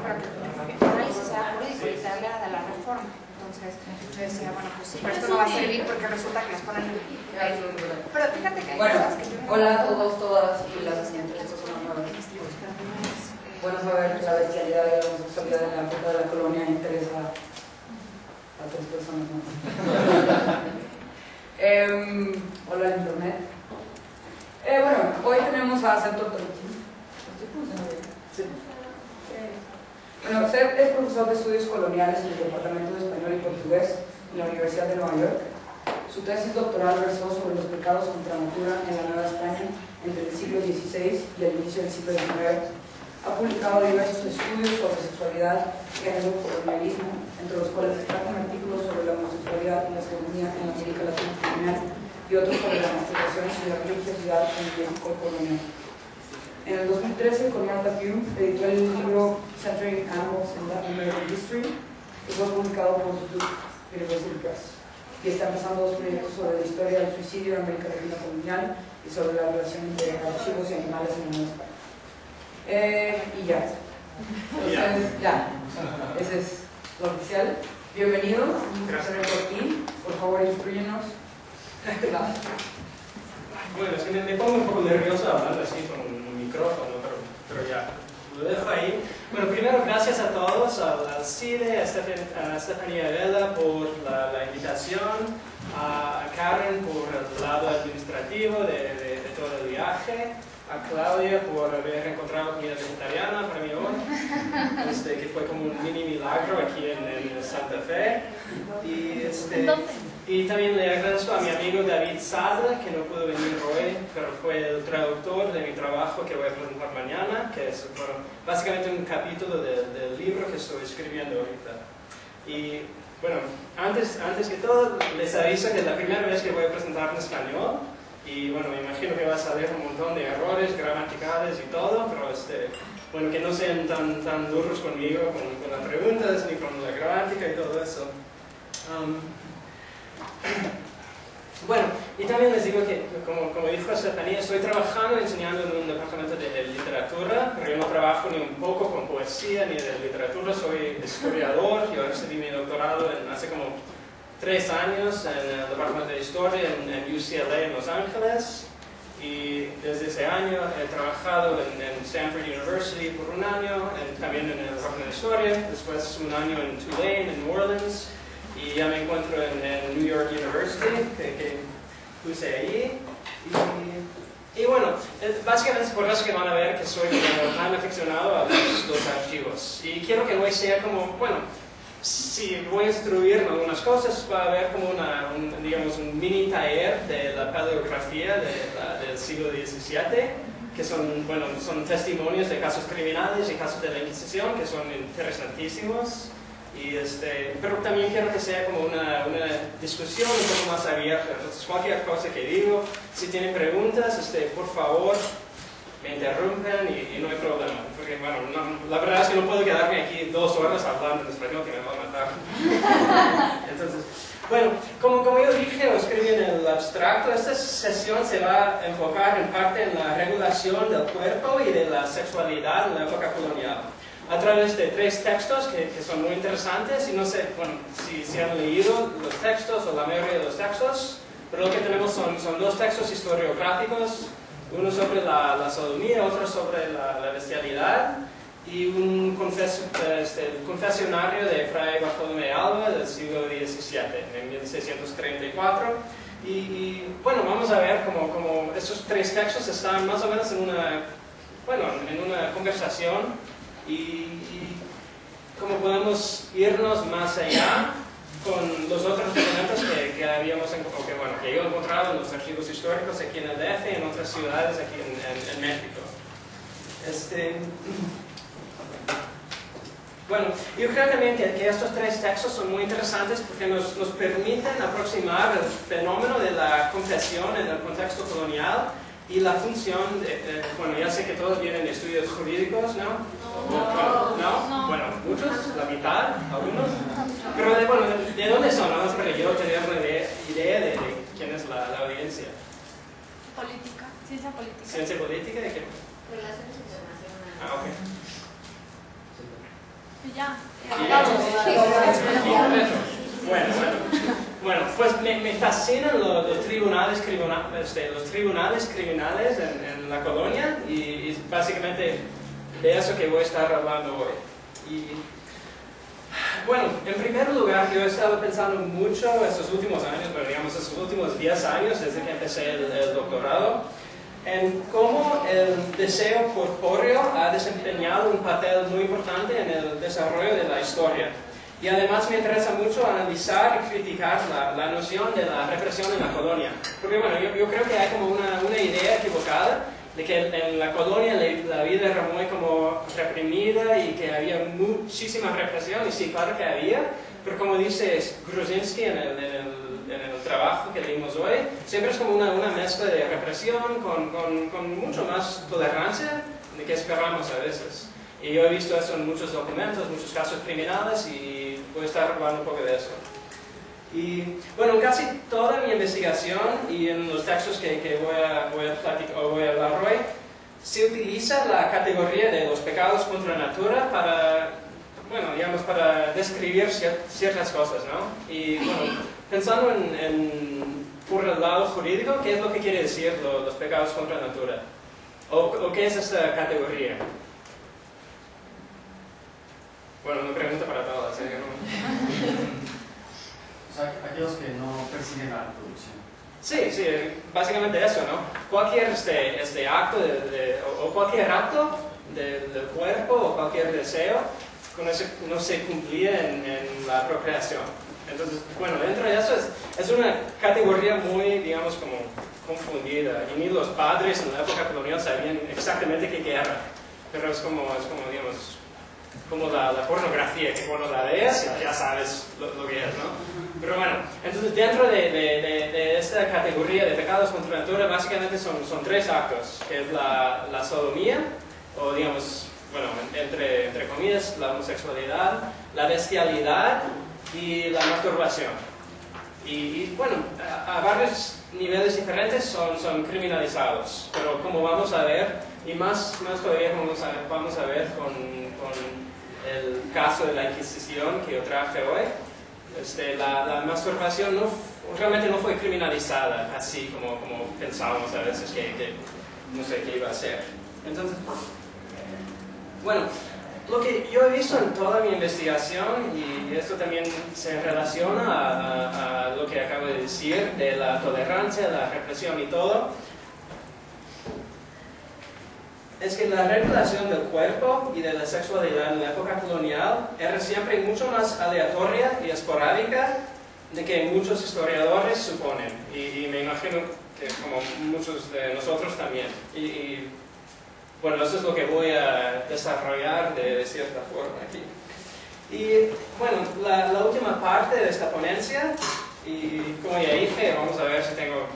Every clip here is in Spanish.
para que el análisis sea jurídico y te habla de la reforma. Entonces yo decía, bueno, pues sí, pero esto no va a servir porque resulta que las ponen pero fíjate que hay cosas que yo no... Hola a todos, todas y las asistentes. Bueno saber que la bestialidad y la homosexualidad en la época de la colonia interesa a 3 personas más. Hola internet. Bueno, hoy tenemos a Seb Tortorella. Bueno, Seb es profesor de estudios coloniales en el Departamento de Español y Portugués en la Universidad de Nueva York. Su tesis doctoral versó sobre los pecados contra natura en la Nueva España entre el siglo XVI y el inicio del siglo XIX. Ha publicado diversos estudios sobre sexualidad, género, colonialismo, entre los cuales destacan artículos sobre la homosexualidad y la sodomía en la América Latina colonial y otros sobre la masturbación y la religiosidad en el México colonial. En el 2013, con Martha Pugh, editó el libro Centering Animals in Latin American History, que fue publicado por Duke University Press, y está empezando 2 proyectos sobre la historia del suicidio en América Latina colonial y sobre la relación entre archivos y animales en la Nueva España. Y ya. Entonces, ya. Ese es lo oficial. Bienvenido. Gracias por aquí. Por favor, instruyenos. Bueno, es que me pongo un poco nervioso hablando así con un micrófono, pero ya, lo dejo ahí. Bueno, primero, gracias a todos, al CIDE, a Estefanía Vela por la invitación, a Karen por el lado administrativo de todo el viaje, a Claudia por haber encontrado comida vegetariana para mí hoy, que fue como un mini milagro aquí en Santa Fe. Y también le agradezco a mi amigo David Sada, que no pudo venir hoy, pero fue el traductor de mi trabajo que voy a presentar mañana, que es básicamente un capítulo del libro que estoy escribiendo ahorita. Y bueno, antes que todo, les aviso que es la primera vez que voy a presentar en español. Y bueno, me imagino que va a salir un montón de errores gramaticales y todo, pero bueno, que no sean tan duros conmigo con las preguntas ni con la gramática y todo eso. Bueno, y también les digo que, como dijo Estefanía, estoy trabajando enseñando en un departamento de literatura, pero yo no trabajo ni un poco con poesía ni de literatura, soy historiador. Yo recibí mi doctorado hace como 3 años en el departamento de historia en UCLA en Los Ángeles, y desde ese año he trabajado en Stanford University por 1 año, también en el departamento de historia, después 1 año en Tulane, en New Orleans, y ya me encuentro en New York University, que puse allí. Y bueno, básicamente es por eso que van a ver que soy tan aficionado a los archivos. Y quiero que hoy sea como, bueno, si voy a instruir en algunas cosas, va a haber como digamos, un mini taller de la paleografía del siglo XVII, que son testimonios de casos criminales y casos de la Inquisición, que son interesantísimos. Pero también quiero que sea como una discusión un poco más abierta. Entonces, cualquier cosa que digo, si tienen preguntas, por favor, me interrumpen y no hay problema. Porque, bueno, la verdad es que no puedo quedarme aquí 2 horas hablando en español, que me va a matar. Entonces, bueno, como yo dije o escribí en el abstracto, esta sesión se va a enfocar en parte en la regulación del cuerpo y de la sexualidad en la época colonial, a través de 3 textos que son muy interesantes, y no sé, bueno, si han leído los textos o la mayoría de los textos, pero lo que tenemos son 2 textos historiográficos, uno sobre la sodomía, otro sobre la bestialidad, y un confesionario de Fray Bartolomé Alba del siglo XVII, en 1634. Y bueno, vamos a ver cómo estos 3 textos están más o menos en una conversación, y cómo podemos irnos más allá con los otros documentos que yo he encontrado en los archivos históricos aquí en el DF y en otras ciudades aquí en México. Bueno, yo creo también que estos 3 textos son muy interesantes porque nos permiten aproximar el fenómeno de la confesión en el contexto colonial y la función de, bueno, ya sé que todos vienen de estudios jurídicos, ¿no? ¿No? Bueno, muchos, la mitad, algunos. Pero ¿de dónde son? Nada más para yo tener una idea de quién es la audiencia. Política, ciencia política. ¿Ciencia política? ¿De qué? Relaciones internacionales. Ah, ok. Y ya. Bueno, pues me fascinan los tribunales criminales en la colonia y básicamente de eso que voy a estar hablando hoy. Y, bueno, en primer lugar, yo he estado pensando mucho estos últimos años, pero digamos estos últimos 10 años desde que empecé el doctorado, en cómo el deseo corpóreo ha desempeñado un papel muy importante en el desarrollo de la historia. Y además me interesa mucho analizar y criticar la noción de la represión en la colonia. Porque bueno, yo creo que hay como una idea equivocada de que en la colonia la vida era muy como reprimida y que había muchísima represión, y sí, claro que había, pero como dice Gruzinski en el trabajo que leímos hoy, siempre es como una mezcla de represión con mucho más tolerancia de que esperamos a veces. Y yo he visto eso en muchos documentos, muchos casos criminales, y voy a estar hablando un poco de eso. Y bueno, en casi toda mi investigación y en los textos que voy a hablar hoy, se utiliza la categoría de los pecados contra natura para, bueno, digamos, para describir ciertas cosas, ¿no? Y bueno, pensando por el lado jurídico, ¿qué es lo que quiere decir los pecados contra natura? ¿O qué es esta categoría? Bueno, no pregunta para todas, ¿eh? O sea, aquellos que no persiguen la reproducción. Sí, básicamente eso, ¿no? Cualquier acto o cualquier acto del cuerpo o cualquier deseo no se cumplía en la procreación. Entonces, bueno, dentro de eso es una categoría muy, digamos, como confundida, y ni los padres en la época colonial sabían exactamente qué era, pero es como digamos, como la pornografía, que cuando la lees ya sabes lo que es, ¿no? Pero bueno, entonces dentro de esta categoría de pecados contra natura básicamente son 3 actos, que es la sodomía, o digamos, bueno, entre comillas, la homosexualidad, la bestialidad y la masturbación. Y bueno, a varios niveles diferentes son criminalizados, pero como vamos a ver, y más todavía vamos a ver con el caso de la Inquisición que yo traje hoy, la masturbación realmente no fue criminalizada así como pensábamos a veces que no sé qué iba a ser. Entonces, bueno, lo que yo he visto en toda mi investigación, y esto también se relaciona a lo que acabo de decir de la tolerancia, la represión y todo, es que la regulación del cuerpo y de la sexualidad en la época colonial era siempre mucho más aleatoria y esporádica de que muchos historiadores suponen, y me imagino que como muchos de nosotros también. Y bueno, eso es lo que voy a desarrollar de cierta forma aquí. Y bueno, la última parte de esta ponencia, y como ya dije, vamos a ver si tengo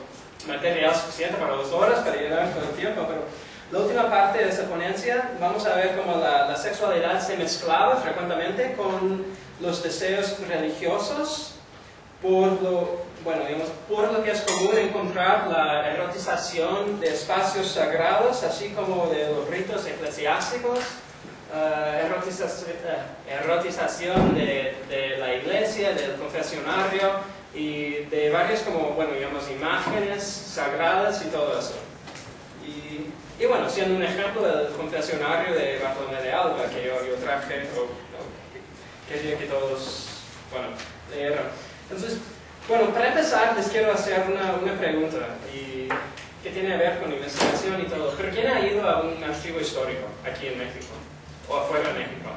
material suficiente para 2 horas para llenar todo el tiempo, pero la última parte de esta ponencia vamos a ver cómo la sexualidad se mezclaba frecuentemente con los deseos religiosos por lo que es común encontrar la erotización de espacios sagrados, así como de los ritos eclesiásticos, erotización de la iglesia, del confesionario y de varias imágenes sagradas y todo eso. Y bueno, siendo un ejemplo del confesionario de Bartolomé de Alba, que yo traje, que quería que todos, leyeran. Entonces, bueno, para empezar les quiero hacer una pregunta, y que tiene que ver con investigación y todo. ¿Pero quién ha ido a un archivo histórico aquí en México? ¿O afuera de México?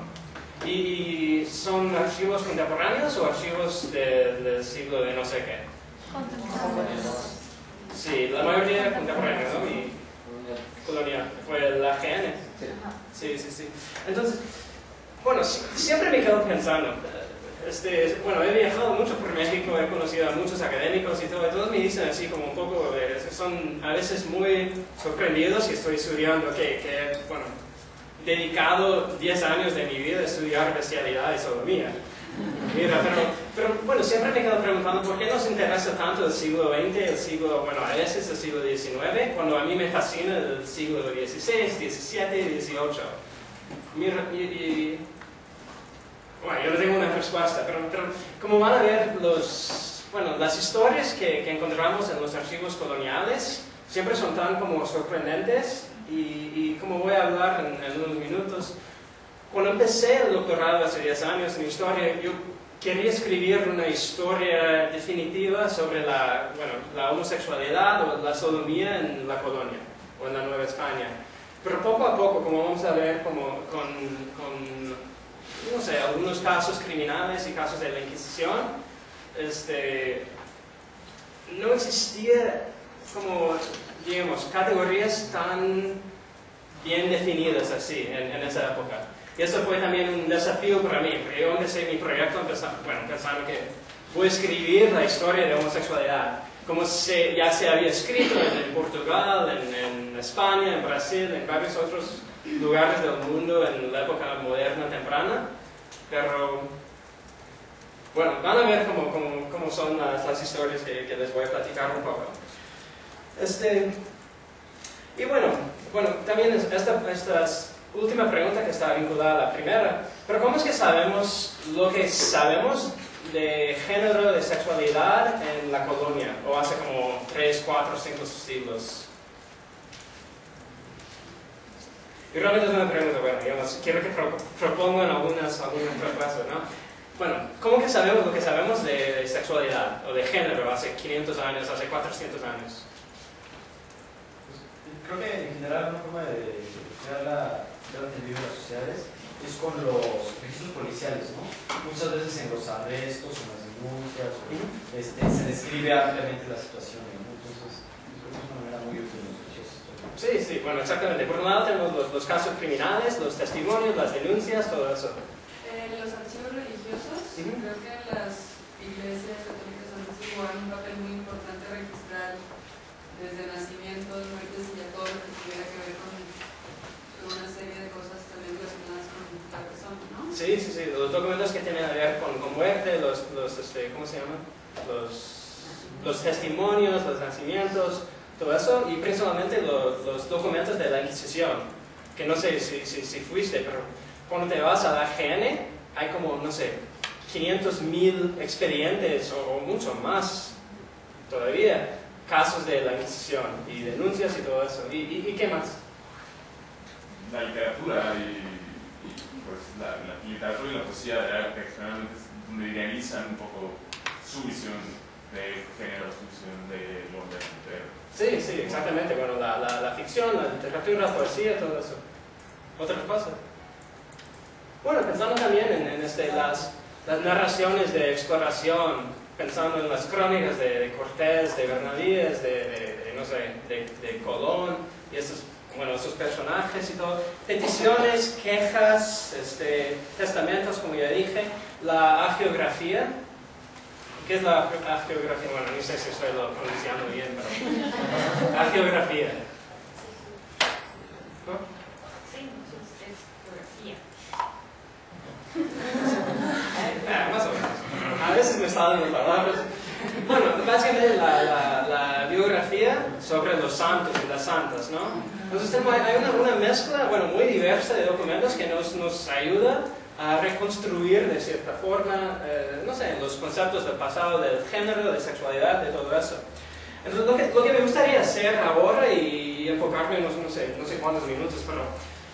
¿Y son archivos contemporáneos o archivos del siglo de no sé qué? Contemporáneos. Sí, la mayoría contemporáneos, ¿no? Y colonial, fue la GN. Sí. Entonces, bueno, siempre me quedo pensando, he viajado mucho por México, he conocido a muchos académicos y todos me dicen así como un poco, son a veces muy sorprendidos, y estoy estudiando dedicado 10 años de mi vida a estudiar bestialidad y sodomía. Mira, pero bueno, siempre me quedo preguntando por qué nos interesa tanto el siglo XX, a veces el siglo XIX, cuando a mí me fascina el siglo XVI, XVII y XVIII. Mira, como van a ver, las historias que encontramos en los archivos coloniales siempre son tan como sorprendentes y como voy a hablar en unos minutos, cuando empecé el doctorado hace 10 años en historia, yo quería escribir una historia definitiva sobre la homosexualidad o la sodomía en la colonia o en la Nueva España. Pero poco a poco, como vamos a ver, como no sé, algunos casos criminales y casos de la Inquisición, no existía como, digamos, categorías tan bien definidas así en esa época. Y eso fue también un desafío para mí, porque yo empecé mi proyecto pensando que voy a escribir la historia de homosexualidad, como ya se había escrito en Portugal, en España, en Brasil, en varios otros lugares del mundo en la época moderna temprana, pero bueno, van a ver cómo son las historias que les voy a platicar un poco. Y bueno, también esta última pregunta que está vinculada a la primera, pero ¿cómo es que sabemos lo que sabemos de género, de sexualidad en la colonia, o hace como 3, 4, 5 siglos? Y realmente es una pregunta, bueno, digamos, quiero que propongan algunas propuestas, ¿no? Bueno, ¿cómo que sabemos lo que sabemos de sexualidad o de género hace 500 años, hace 400 años? Creo que en general una forma de estudiar la entendido de las sociedades es con los registros policiales, ¿no? Muchas veces en los arrestos, en las denuncias, se describe ampliamente la situación, ¿no? Entonces, creo que es una manera muy útil de estudiar esto. Sí, bueno, exactamente. Por un lado tenemos los casos criminales, los testimonios, las denuncias, todo eso. Los archivos religiosos, creo que las iglesias católicas antes jugaban un papel muy importante registrar desde nacimientos, muertes y ya todo lo que tuviera que ver con una serie de cosas también relacionadas con la persona, ¿no? Sí, los documentos que tienen que ver con muerte, ¿cómo se llaman? Los testimonios, los nacimientos, todo eso, y principalmente los documentos de la Inquisición, que no sé si fuiste, pero cuando te vas a la AGN, hay como, no sé, 500.000 expedientes o mucho más todavía, casos de la Inquisición y denuncias y todo eso. ¿Y qué más? La literatura y pues la literatura y la poesía de arte generalmente donde idealizan un poco su visión de género, su visión del hombre entero. Sí, exactamente. Bueno, la ficción, la literatura, la poesía, todo eso. ¿Otra cosa? Bueno, pensando también en las narraciones de exploración, pensando en las crónicas de Cortés, de Bernaldíes, de Colón, y esos personajes y todo. Peticiones, quejas, testamentos, como ya dije, la hagiografía. ¿Qué es la hagiografía? Bueno, no sé si estoy lo pronunciando bien, pero... hagiografía. ¿No? Sí, es geografía. Más o menos. A veces me salen las palabras. Bueno, básicamente la biografía sobre los santos y las santas, ¿no? Entonces hay una mezcla, muy diversa de documentos que nos ayuda a reconstruir de cierta forma, los conceptos del pasado, del género, de sexualidad, de todo eso. Entonces lo que me gustaría hacer ahora y enfocarme en no sé cuántos minutos, pero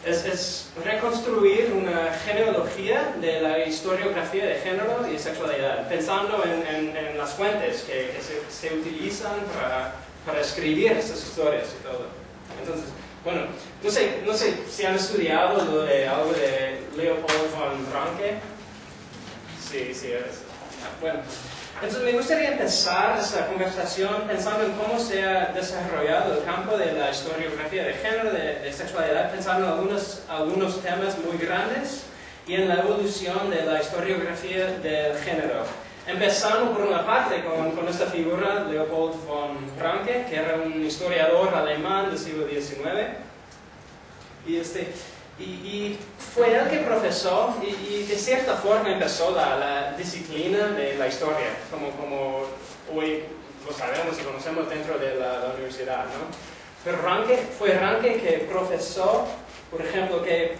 es reconstruir una genealogía de la historiografía de género y sexualidad, pensando en las fuentes que se utilizan para escribir estas historias y todo. Entonces, no sé si han estudiado algo de Leopold von Ranke. Sí, bueno. Entonces me gustaría empezar esta conversación pensando en cómo se ha desarrollado el campo de la historiografía de género, de sexualidad, pensando en algunos temas muy grandes y en la evolución de la historiografía del género. Empezando por una parte con esta figura, Leopold von Ranke, que era un historiador alemán del siglo XIX, y fue él que profesó y de cierta forma empezó la disciplina de la historia, como hoy lo sabemos y conocemos dentro de la universidad, ¿no? Pero fue Ranke que profesó, por ejemplo, que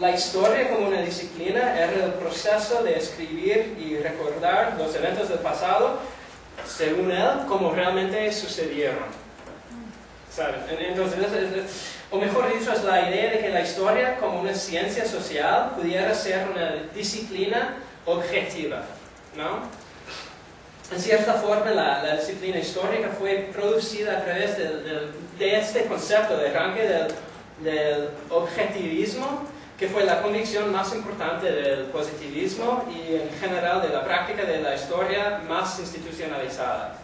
la historia como una disciplina era el proceso de escribir y recordar los eventos del pasado, según él, como realmente sucedieron. ¿Saben? Entonces, o mejor dicho, es la idea de que la historia como una ciencia social pudiera ser una disciplina objetiva, ¿no? En cierta forma, la disciplina histórica fue producida a través de este concepto de arranque del objetivismo, que fue la convicción más importante del positivismo y en general de la práctica de la historia más institucionalizada.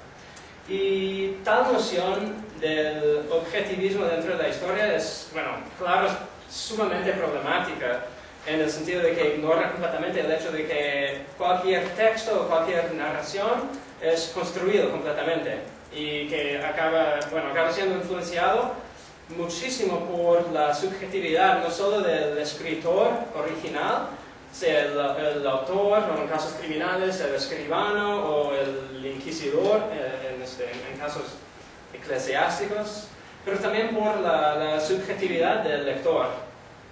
Y tal noción del objetivismo dentro de la historia es, bueno, claro, es sumamente problemática en el sentido de que ignora completamente el hecho de que cualquier texto o cualquier narración es construido completamente y que acaba siendo influenciado muchísimo por la subjetividad no solo del escritor original, sea el autor, o en casos criminales el escribano o el inquisidor en casos eclesiásticos, pero también por la subjetividad del lector,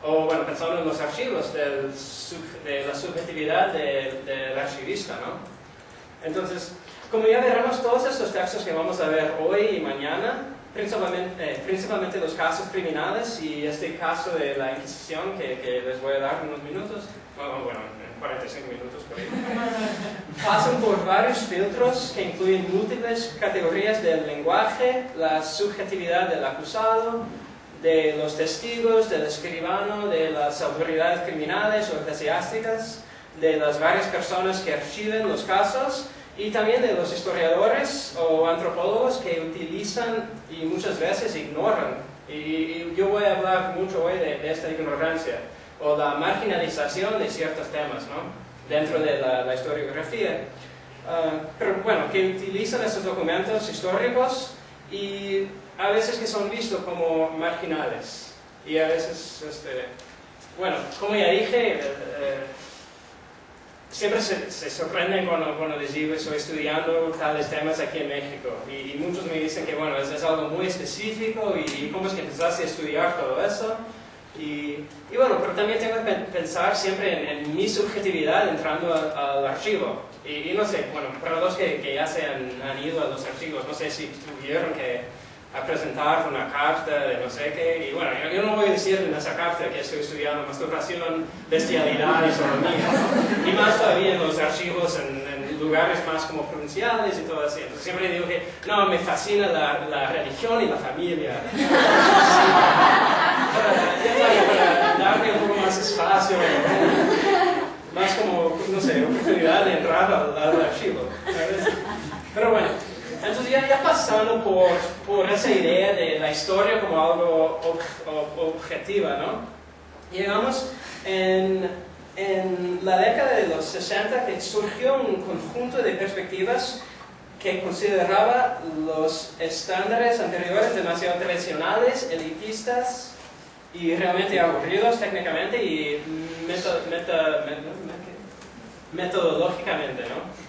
o bueno, pensando en los archivos, de la subjetividad del archivista, ¿no? Entonces, como ya veremos, todos estos textos que vamos a ver hoy y mañana, principalmente los casos criminales y este caso de la Inquisición que les voy a dar en unos minutos, bueno, en 45 minutos por ahí, pasan por varios filtros que incluyen múltiples categorías del lenguaje, la subjetividad del acusado, de los testigos, del escribano, de las autoridades criminales o eclesiásticas, de las varias personas que archivan los casos, y también de los historiadores o antropólogos que utilizan y muchas veces ignoran. Y yo voy a hablar mucho hoy de esta ignorancia o la marginalización de ciertos temas, ¿no? Dentro de la historiografía. Pero bueno, que utilizan estos documentos históricos y a veces que son vistos como marginales. Y a veces, bueno, como ya dije, siempre se sorprenden cuando les digo estoy estudiando tales temas aquí en México y muchos me dicen que bueno, es algo muy específico y cómo es que empezaste a estudiar todo eso y bueno, pero también tengo que pensar siempre en mi subjetividad entrando al archivo y no sé, bueno, para los que ya se han ido a los archivos, no sé si tuvieron que a presentar una carta de no sé qué, y bueno, yo no voy a decir en esa carta que estoy estudiando masturbación, bestialidad y sodomía, ¿no? Y más todavía en los archivos, en lugares más como provinciales y todo así. Entonces siempre digo que, no, me fascina la religión y la familia. Para darle un poco más espacio, más como, no sé, oportunidad de entrar al archivo, ¿sabes? Pero bueno. Entonces ya pasando por esa idea de la historia como algo objetiva, ¿no? Llegamos en la década de los 60 que surgió un conjunto de perspectivas que consideraba los estándares anteriores demasiado tradicionales, elitistas y realmente aburridos técnicamente y metodológicamente, ¿no?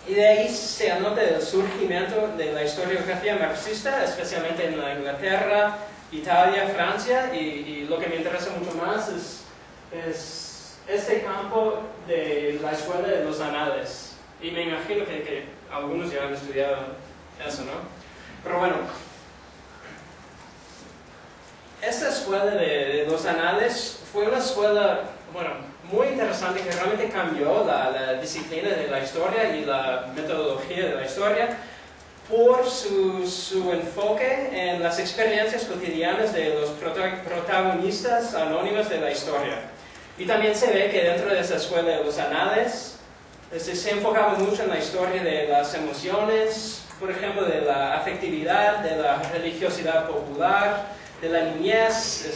Y de ahí se anota el surgimiento de la historiografía marxista, especialmente en la Inglaterra, Italia, Francia, y lo que me interesa mucho más es este campo de la escuela de los anales. Y me imagino que algunos ya han estudiado eso, ¿no? Pero bueno, esta escuela de los anales fue una escuela, bueno, muy interesante que realmente cambió la disciplina de la historia y la metodología de la historia por su enfoque en las experiencias cotidianas de los protagonistas anónimos de la historia. Y también se ve que dentro de esa escuela de los anales se enfocaba mucho en la historia de las emociones, por ejemplo, de la afectividad, de la religiosidad popular, de la niñez,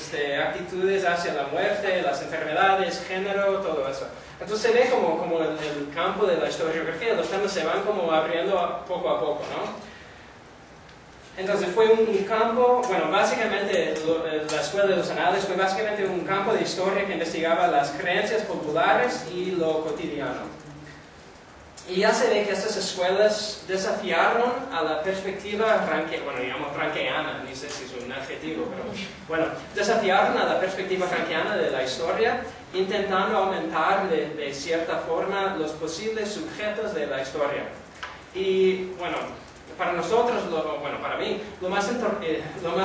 actitudes hacia la muerte, las enfermedades, género, todo eso. Entonces se ve como el campo de la historiografía, los temas se van como abriendo poco a poco, ¿no? Entonces fue un campo, bueno, básicamente la escuela de los anales fue básicamente un campo de historia que investigaba las creencias populares y lo cotidiano. Y ya se ve que estas escuelas desafiaron a la perspectiva rankeana, ni sé si es un adjetivo, pero bueno, desafiaron a la perspectiva rankeana de la historia, intentando aumentar de cierta forma los posibles sujetos de la historia. Y bueno, para nosotros, para mí, lo más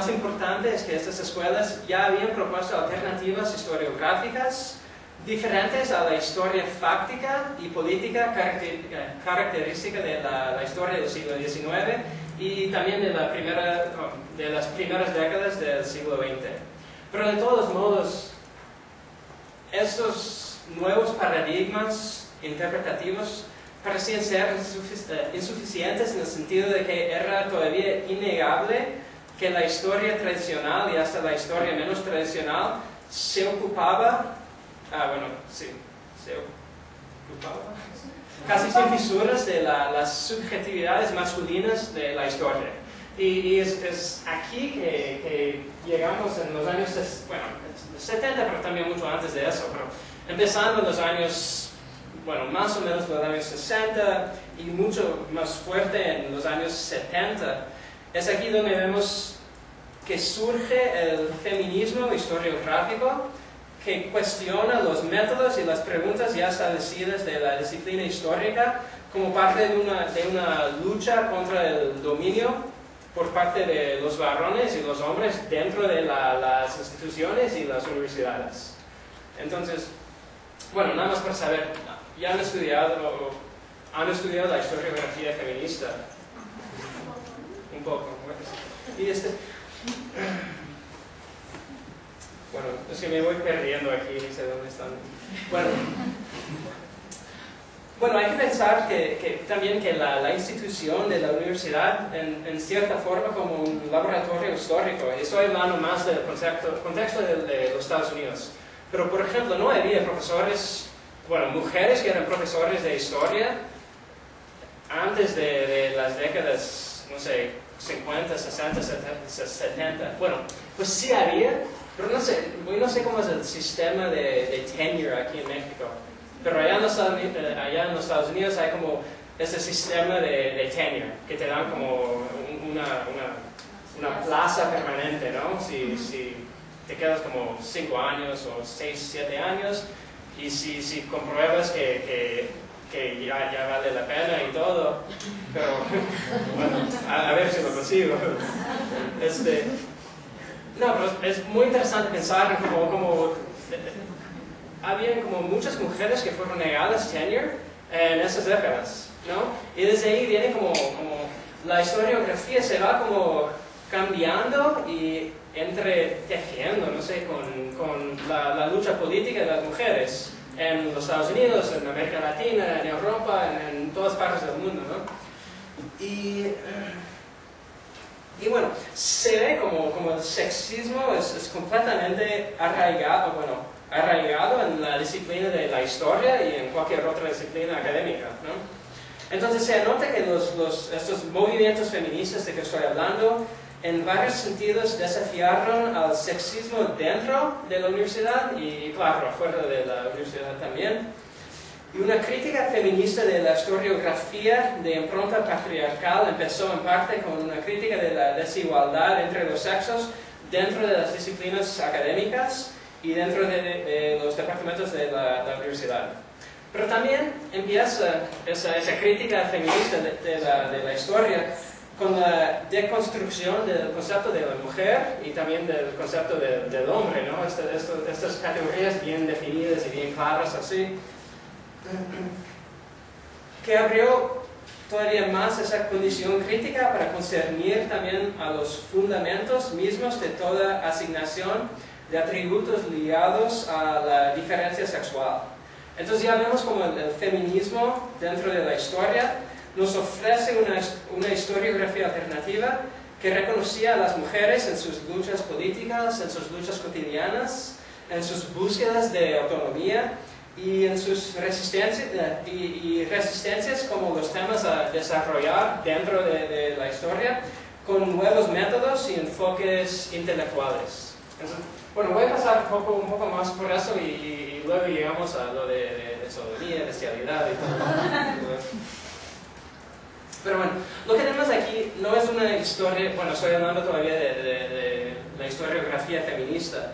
importante es que estas escuelas ya habían propuesto alternativas historiográficas diferentes a la historia fáctica y política característica de la historia del siglo XIX y también de las primeras décadas del siglo XX. Pero de todos modos, estos nuevos paradigmas interpretativos parecían ser insuficientes en el sentido de que era todavía innegable que la historia tradicional y hasta la historia menos tradicional se ocupaba casi sin fisuras de las subjetividades masculinas de la historia. Y es aquí que llegamos en los años 70, pero también mucho antes de eso, pero empezando en los años, más o menos los años 60 y mucho más fuerte en los años 70, es aquí donde vemos que surge el feminismo historiográfico, que cuestiona los métodos y las preguntas ya establecidas de la disciplina histórica como parte de una lucha contra el dominio por parte de los varones y los hombres dentro de las instituciones y las universidades. Entonces, nada más para saber, ya han estudiado la historiografía feminista un poco. Y es que me voy perdiendo aquí, no sé dónde están. Hay que pensar también que la institución de la universidad, en cierta forma, como un laboratorio histórico, estoy hablando más del contexto de los Estados Unidos. Pero, por ejemplo, no había profesores, mujeres que eran profesores de historia antes de las décadas, 50, 60, 70. Pues sí había. Pero no sé cómo es el sistema de tenure aquí en México. Pero allá en los Estados Unidos hay como ese sistema de tenure, que te dan como una plaza permanente, ¿no? Si te quedas como 5 años o 6, 7 años, y si compruebas que ya vale la pena y todo, pero a ver si lo consigo. No, pero es muy interesante pensar como había como muchas mujeres que fueron negadas tenure en esas décadas, ¿no? Y desde ahí viene como la historiografía se va como cambiando y entretejiendo, con la lucha política de las mujeres en los Estados Unidos, en América Latina, en Europa, en todas partes del mundo, ¿no? Y se ve como el sexismo es completamente arraigado en la disciplina de la historia y en cualquier otra disciplina académica, ¿no? Entonces se nota que estos movimientos feministas de que estoy hablando, en varios sentidos desafiaron al sexismo dentro de la universidad y claro, fuera de la universidad también. Y una crítica feminista de la historiografía de impronta patriarcal empezó en parte con una crítica de la desigualdad entre los sexos dentro de las disciplinas académicas y dentro de los departamentos de la universidad. Pero también empieza esa crítica feminista de la historia con la deconstrucción del concepto de la mujer y también del concepto del hombre, ¿no? Estas categorías bien definidas y bien claras así, que abrió todavía más esa condición crítica para concernir también a los fundamentos mismos de toda asignación de atributos ligados a la diferencia sexual. Entonces ya vemos como el feminismo dentro de la historia nos ofrece una historiografía alternativa que reconocía a las mujeres en sus luchas políticas, en sus luchas cotidianas, en sus búsquedas de autonomía y en sus resistencias como los temas a desarrollar dentro de la historia con nuevos métodos y enfoques intelectuales. Entonces, Bueno, voy a pasar un poco más por eso y luego llegamos a lo de sodomía, bestialidad y todo. Pero bueno, lo que tenemos aquí no es una historia, bueno, estoy hablando todavía de la historiografía feminista.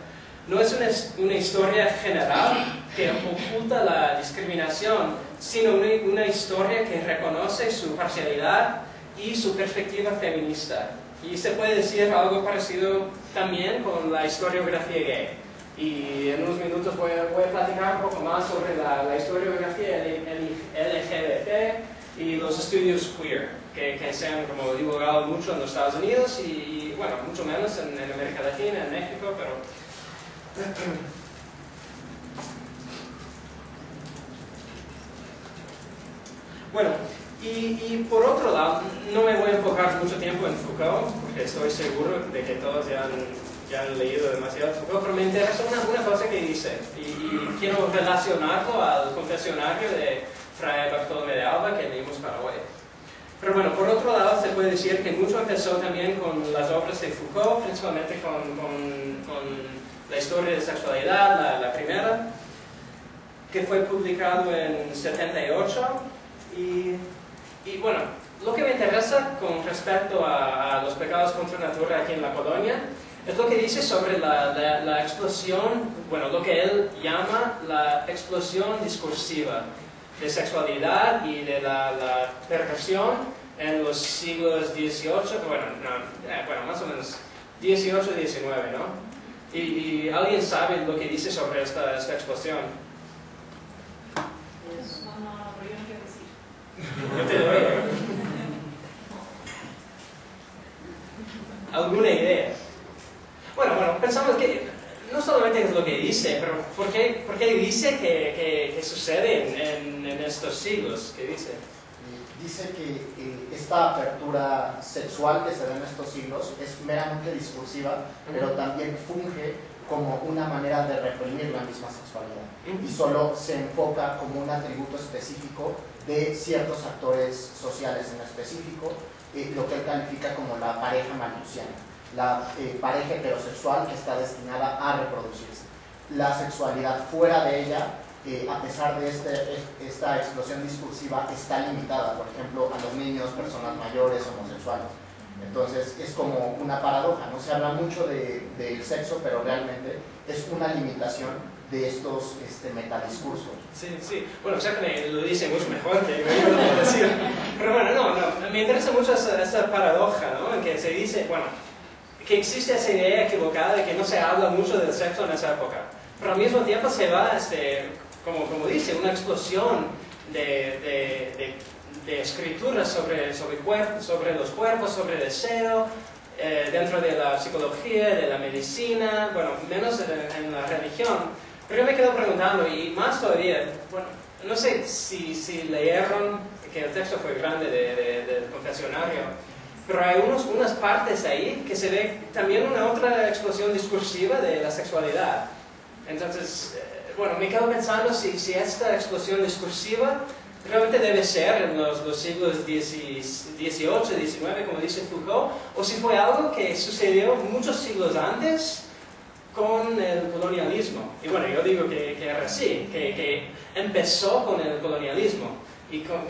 No es una historia general que oculta la discriminación, sino una historia que reconoce su parcialidad y su perspectiva feminista. Y se puede decir algo parecido también con la historiografía gay. Y en unos minutos voy a platicar un poco más sobre la historiografía LGBT y los estudios queer, que se han como divulgado mucho en los Estados Unidos y bueno, mucho menos en América Latina, en México, pero... Bueno, y por otro lado, no me voy a enfocar mucho tiempo en Foucault, porque estoy seguro de que todos ya han leído demasiado Foucault, pero me interesa una cosa que dice, y quiero relacionarlo al confesionario de Fray Bartolomé de Alba que leímos para hoy. Pero bueno, por otro lado, se puede decir que mucho empezó también con las obras de Foucault, principalmente con la historia de sexualidad, la primera, que fue publicado en 78, y bueno, lo que me interesa con respecto a los pecados contra natura aquí en la colonia, es lo que dice sobre la explosión, bueno, lo que él llama la explosión discursiva de sexualidad y de la perversión en los siglos XVIII, bueno, más o menos 18 y 19, ¿no? Y ¿alguien sabe lo que dice sobre esta explosión? No, pero yo no quiero decir. Yo te doy. ¿Alguna idea? Bueno, pensamos que no solamente es lo que dice, pero ¿por qué dice que sucede en estos siglos? ¿Qué dice? Dice que esta apertura sexual que se da en estos siglos es meramente discursiva, pero también funge como una manera de reprimir la misma sexualidad. Y solo se enfoca como un atributo específico de ciertos actores sociales en específico, lo que él califica como la pareja malthusiana, la pareja heterosexual que está destinada a reproducirse. La sexualidad fuera de ella, a pesar de esta explosión discursiva, está limitada, por ejemplo, a los niños, personas mayores, homosexuales. Entonces es como una paradoja, no se habla mucho del sexo, pero realmente es una limitación de estos metadiscursos. Sí. Bueno, o sea que lo dice mucho mejor que yo lo puedo decir. Pero bueno, no, me interesa mucho esa paradoja, ¿no? En que se dice, bueno, que existe esa idea equivocada de que no se habla mucho del sexo en esa época. Pero al mismo tiempo se va, como dice, una explosión de escrituras sobre los cuerpos, sobre el deseo, dentro de la psicología, de la medicina, bueno, menos en la religión. Pero yo me quedo preguntando, y más todavía, bueno, no sé si leyeron, que el texto fue grande del confesionario, pero hay unas partes ahí que se ve también una otra explosión discursiva de la sexualidad. Entonces, bueno, me quedo pensando si esta explosión discursiva realmente debe ser en los siglos XVIII, XIX, como dice Foucault, o si fue algo que sucedió muchos siglos antes con el colonialismo. Y bueno, yo digo que era así, que empezó con el colonialismo y con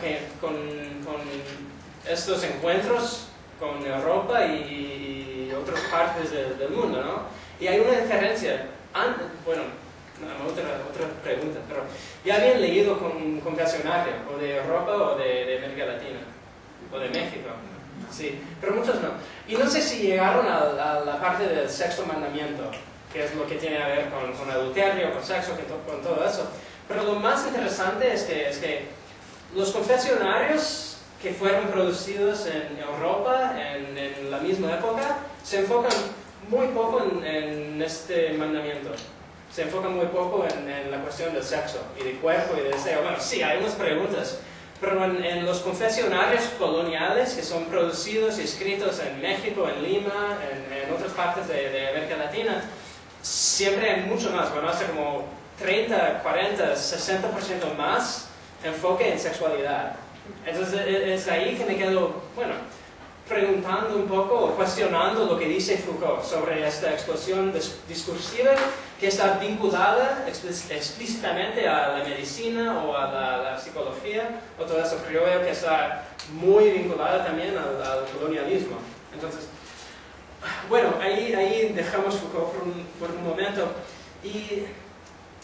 estos encuentros con Europa y otras partes del mundo, ¿no? Y hay una diferencia. Otra pregunta, pero ¿ya habían leído con confesionario o de Europa o de América Latina? ¿O de México? Sí, pero muchos no. Y no sé si llegaron a la parte del sexto mandamiento, que es lo que tiene a ver con adulterio, con sexo, con todo eso. Pero lo más interesante es que los confesionarios que fueron producidos en Europa en la misma época se enfocan muy poco en este mandamiento. Se enfocan muy poco en la cuestión del sexo y del cuerpo y del deseo. Bueno, sí, hay unas preguntas, pero en los confesionarios coloniales que son producidos y escritos en México, en Lima, en otras partes de América Latina, siempre hay mucho más, bueno, hasta como 30, 40, 60% más enfoque en sexualidad. Entonces es ahí que me quedo, bueno, preguntando un poco o cuestionando lo que dice Foucault sobre esta explosión discursiva que está vinculada explícitamente a la medicina o a la psicología o todo eso. Pero yo veo que está muy vinculada también al colonialismo. Entonces, bueno, ahí dejamos Foucault por un momento. Y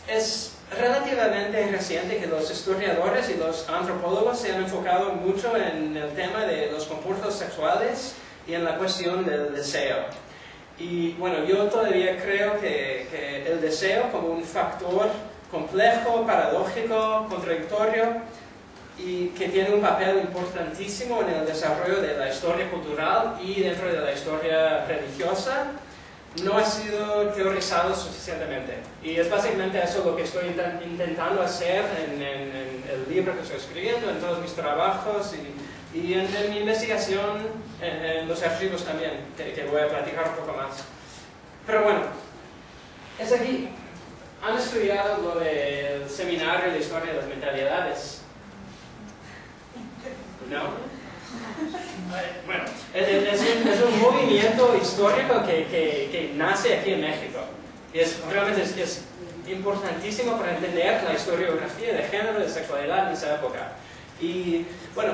es relativamente reciente que los historiadores y los antropólogos se han enfocado mucho en el tema de los comportamientos sexuales y en la cuestión del deseo. Y bueno, yo todavía creo que el deseo como un factor complejo, paradójico, contradictorio y que tiene un papel importantísimo en el desarrollo de la historia cultural y dentro de la historia religiosa, no ha sido teorizado suficientemente. Y es básicamente eso lo que estoy intentando hacer en el libro que estoy escribiendo, en todos mis trabajos y en mi investigación en los archivos también, que voy a platicar un poco más. Pero bueno, es aquí. ¿Han estudiado lo del seminario de historia de las mentalidades? ¿No? Bueno, es un movimiento histórico que nace aquí en México. Y realmente es importantísimo para entender la historiografía de género y de sexualidad en esa época. Y bueno,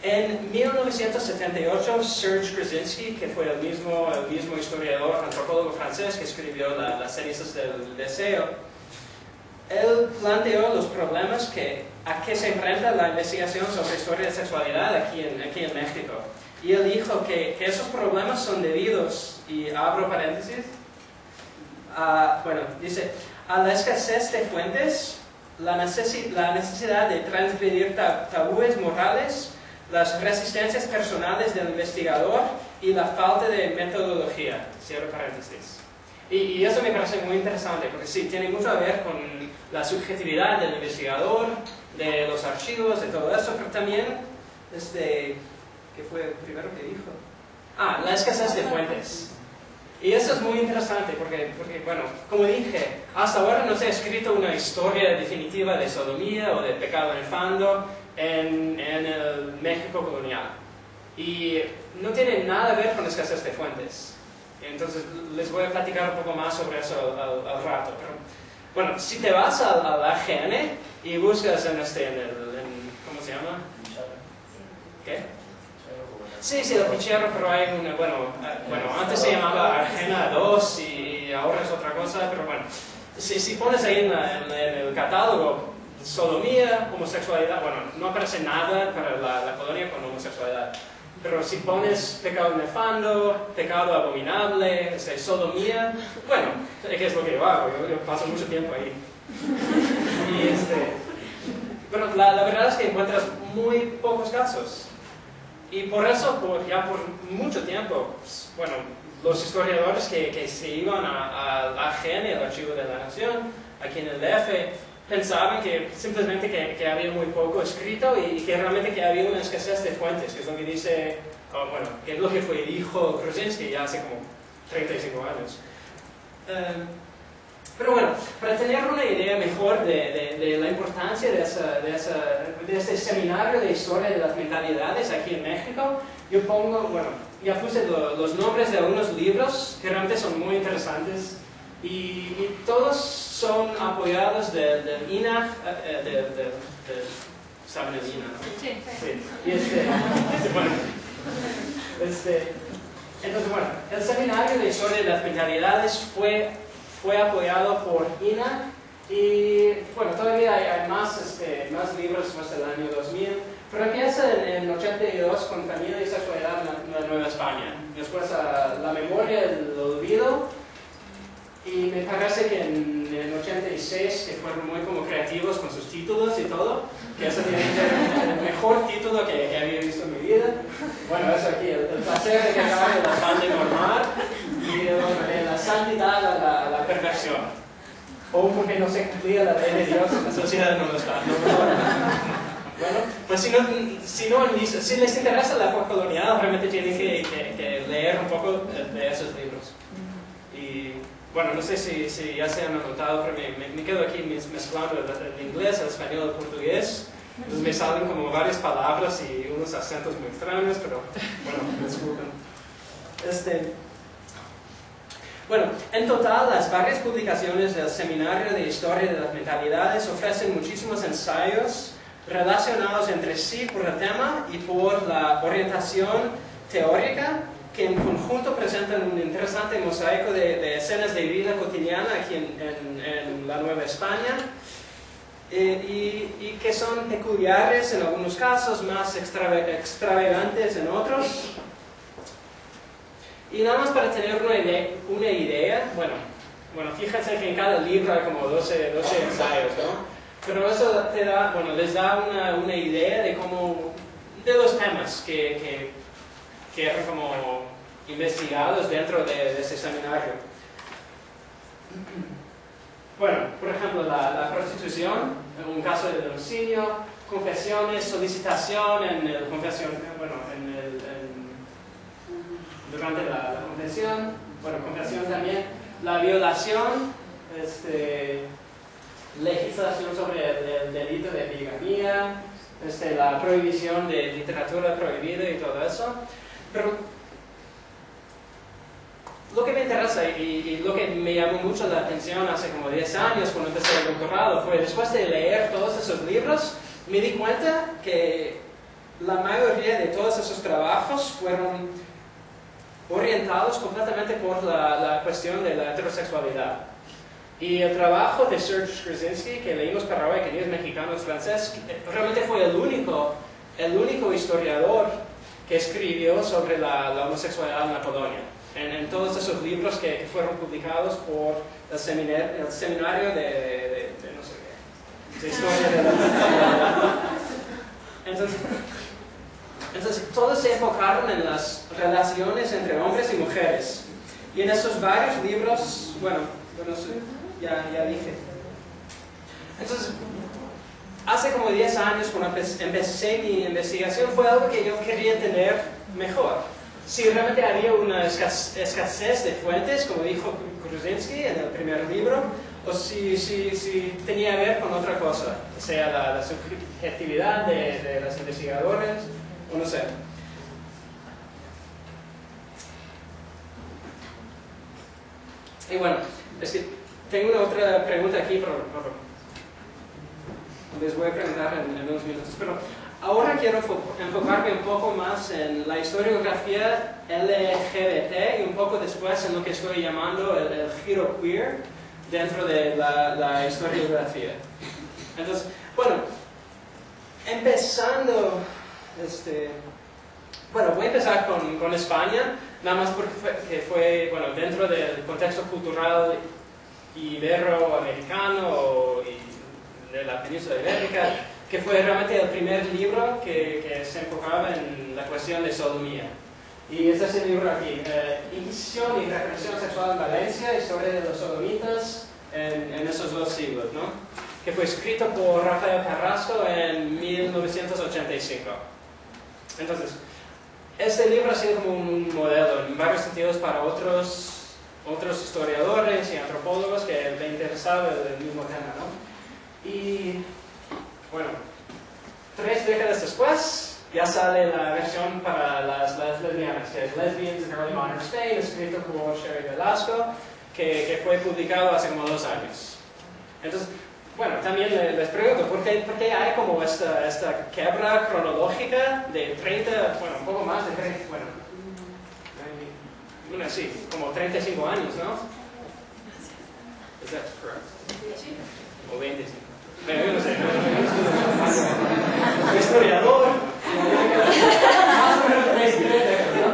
en 1978, Serge Krasinski, que fue el mismo historiador, antropólogo francés que escribió Las cenizas del deseo, él planteó los problemas a que se enfrenta la investigación sobre historia de sexualidad aquí en México. Y él dijo que esos problemas son debidos, y abro paréntesis, dice, a la escasez de fuentes, la necesidad de transgredir tabúes morales, las resistencias personales del investigador y la falta de metodología, cierro paréntesis. Y eso me parece muy interesante, porque sí, tiene mucho a ver con la subjetividad del investigador, de los archivos, de todo eso, pero también, ¿qué fue el primero que dijo? La escasez de fuentes. Y eso es muy interesante, porque bueno, como dije, hasta ahora no se ha escrito una historia definitiva de sodomía o de pecado nefando en el México colonial. Y no tiene nada a ver con escasez de fuentes. Entonces les voy a platicar un poco más sobre eso al rato. Pero, bueno, si te vas al AGN y buscas ¿cómo se llama? ¿Qué? Sí, el Pichero, pero hay una, bueno, antes se llamaba Argena 2 y ahora es otra cosa, pero bueno, si pones ahí en el catálogo sodomía, homosexualidad, bueno, no aparece nada para la colonia con homosexualidad. Pero si pones pecado nefando, pecado abominable, sodomía, bueno, ¿qué es lo que yo hago? Yo paso mucho tiempo ahí. Pero la verdad es que encuentras muy pocos casos. Y por eso, ya por mucho tiempo, bueno, los historiadores que se iban al AGN, el Archivo de la Nación, aquí en el DF, pensaban que simplemente que había muy poco escrito y que realmente que había una escasez de fuentes, que es lo que dice, que es lo que dijo Krasinski ya hace como 35 años. Pero bueno, para tener una idea mejor de la importancia de este seminario de historia de las mentalidades aquí en México, yo ya puse los nombres de algunos libros que realmente son muy interesantes. Y todos son apoyados del INAH, ¿saben el INAH? Sí. Y entonces, bueno, el seminario de historia de las mentalidades fue apoyado por INAH y, bueno, todavía hay más libros más del año 2000, pero empieza en 82 con Familia y Sexualidad en la Nueva España. Después La Memoria del Olvido. Y me parece que en el 86, que fueron muy como creativos con sus títulos y todo, que ese tiene que ser el mejor título que había visto en mi vida. Bueno, eso aquí, el placer de que acabe la pan de normal y la santidad a la perfección. O porque no se cumplía la ley de Dios en la sociedad no lo está. Bueno, pues si les interesa la época colonial, realmente tienen que leer un poco de esos libros. Y bueno, no sé si ya se han notado, pero me quedo aquí mezclando el inglés, el español, el portugués. Entonces me salen como varias palabras y unos acentos muy extraños, pero bueno, disculpen. Bueno, en total, las varias publicaciones del Seminario de Historia de las Mentalidades ofrecen muchísimos ensayos relacionados entre sí por el tema y por la orientación teórica, que en conjunto presentan un interesante mosaico de escenas de vida cotidiana aquí en la Nueva España, y que son peculiares en algunos casos, más extravagantes en otros. Y nada más para tener una idea, bueno, fíjense que en cada libro hay como 12 ensayos, ¿no? Pero eso te da, bueno, les da una idea de de los temas que eran como investigados dentro de ese seminario. Bueno, por ejemplo, la prostitución, un caso de denuncia, confesiones, solicitación en el confesión, durante la confesión, confesión también, la violación, legislación sobre el delito de bigamia, la prohibición de literatura prohibida y todo eso. Pero lo que me interesa y lo que me llamó mucho la atención hace como 10 años cuando empecé el doctorado fue, después de leer todos esos libros, me di cuenta que la mayoría de todos esos trabajos fueron orientados completamente por la cuestión de la heterosexualidad. Y el trabajo de Serge Krzyzewski, que leímos para hoy, que es mexicano, es francés, realmente fue el único historiador que escribió sobre la homosexualidad en la Polonia. En todos esos libros que fueron publicados por el seminario de no sé qué, de historia de la Entonces, todos se enfocaron en las relaciones entre hombres y mujeres. Y en esos varios libros, ya dije. Entonces, hace como 10 años, cuando empecé mi investigación, fue algo que yo quería entender mejor. Si realmente había una escasez de fuentes, como dijo Krzyzewski en el primer libro, o si tenía que ver con otra cosa, o sea, la subjetividad de los investigadores, o no sé. Y bueno, es que tengo una otra pregunta aquí, pero les voy a preguntar en unos minutos. Pero ahora quiero enfocarme un poco más en la historiografía LGBT y un poco después en lo que estoy llamando el giro queer dentro de la historiografía. Entonces, bueno, empezando, voy a empezar con España, nada más porque fue dentro del contexto cultural iberoamericano y de la península ibérica, que fue realmente el primer libro que se enfocaba en la cuestión de sodomía. Y es ese libro aquí, Inquisición y represión sexual en Valencia, historia de los sodomitas en esos 2 siglos, ¿no? Que fue escrito por Rafael Carrasco en 1985. Entonces, este libro ha sido como un modelo en varios sentidos para otros historiadores y antropólogos que les interesaba el mismo tema, ¿no? Y bueno, 3 décadas después ya sale la versión para las lesbianas, que es Lesbians in Early Modern Spain, escrito por Sherry Velasco, que fue publicado hace como 2 años. Entonces, bueno, también les pregunto, ¿por qué hay como esta quebra cronológica de 30, un poco más de 30, sí, como 35 años, ¿no? ¿Es that correct? O 25. Pero yo no sé, soy historiador, más o menos 30, ¿no?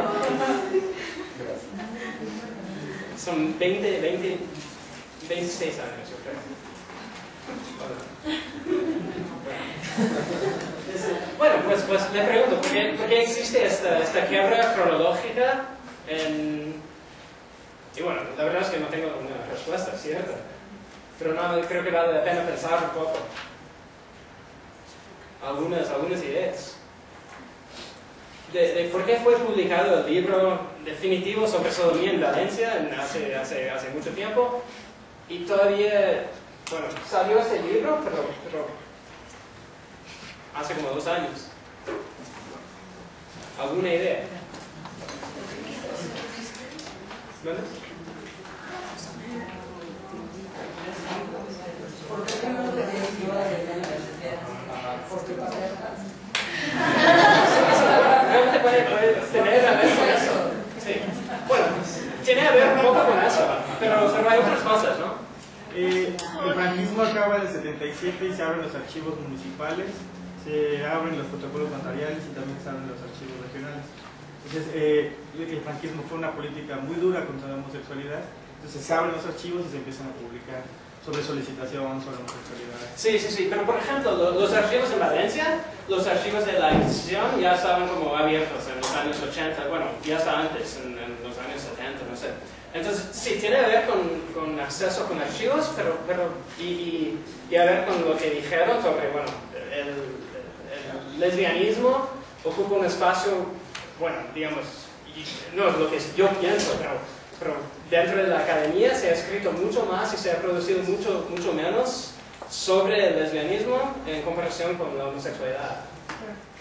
Son 26 años, yo creo. Bueno, pues me pregunto, ¿por qué existe esta quiebra cronológica? Y bueno, la verdad es que no tengo una respuesta cierta, pero no, creo que vale la pena pensar un poco. Algunas ideas. De por qué fue publicado el libro definitivo sobre sodomía en Valencia hace mucho tiempo, y todavía, salió este libro, pero hace como 2 años. ¿Alguna idea? ¿Dónde? ¿Por qué primero te dio la porque Realmente puede tener a ver con eso. Sí. Bueno, tiene a ver un poco con eso, pero hay otras cosas, ¿no? El franquismo acaba en el 77 y se abren los archivos municipales, se abren los protocolos notariales y también se abren los archivos regionales. Entonces, el franquismo fue una política muy dura contra la homosexualidad, entonces se abren los archivos y se empiezan a publicar sobre solicitación, sobre homosexualidad. Sí, pero por ejemplo, los archivos en Valencia, los archivos de la Inquisición ya estaban como abiertos en los años 80, bueno, ya hasta antes, en los años 70, no sé. Entonces, sí, tiene a ver con acceso con archivos, y a ver con lo que dijeron sobre, bueno, el lesbianismo ocupa un espacio, bueno, digamos, no es lo que yo pienso, pero dentro de la academia se ha escrito mucho más y se ha producido mucho menos sobre el lesbianismo en comparación con la homosexualidad.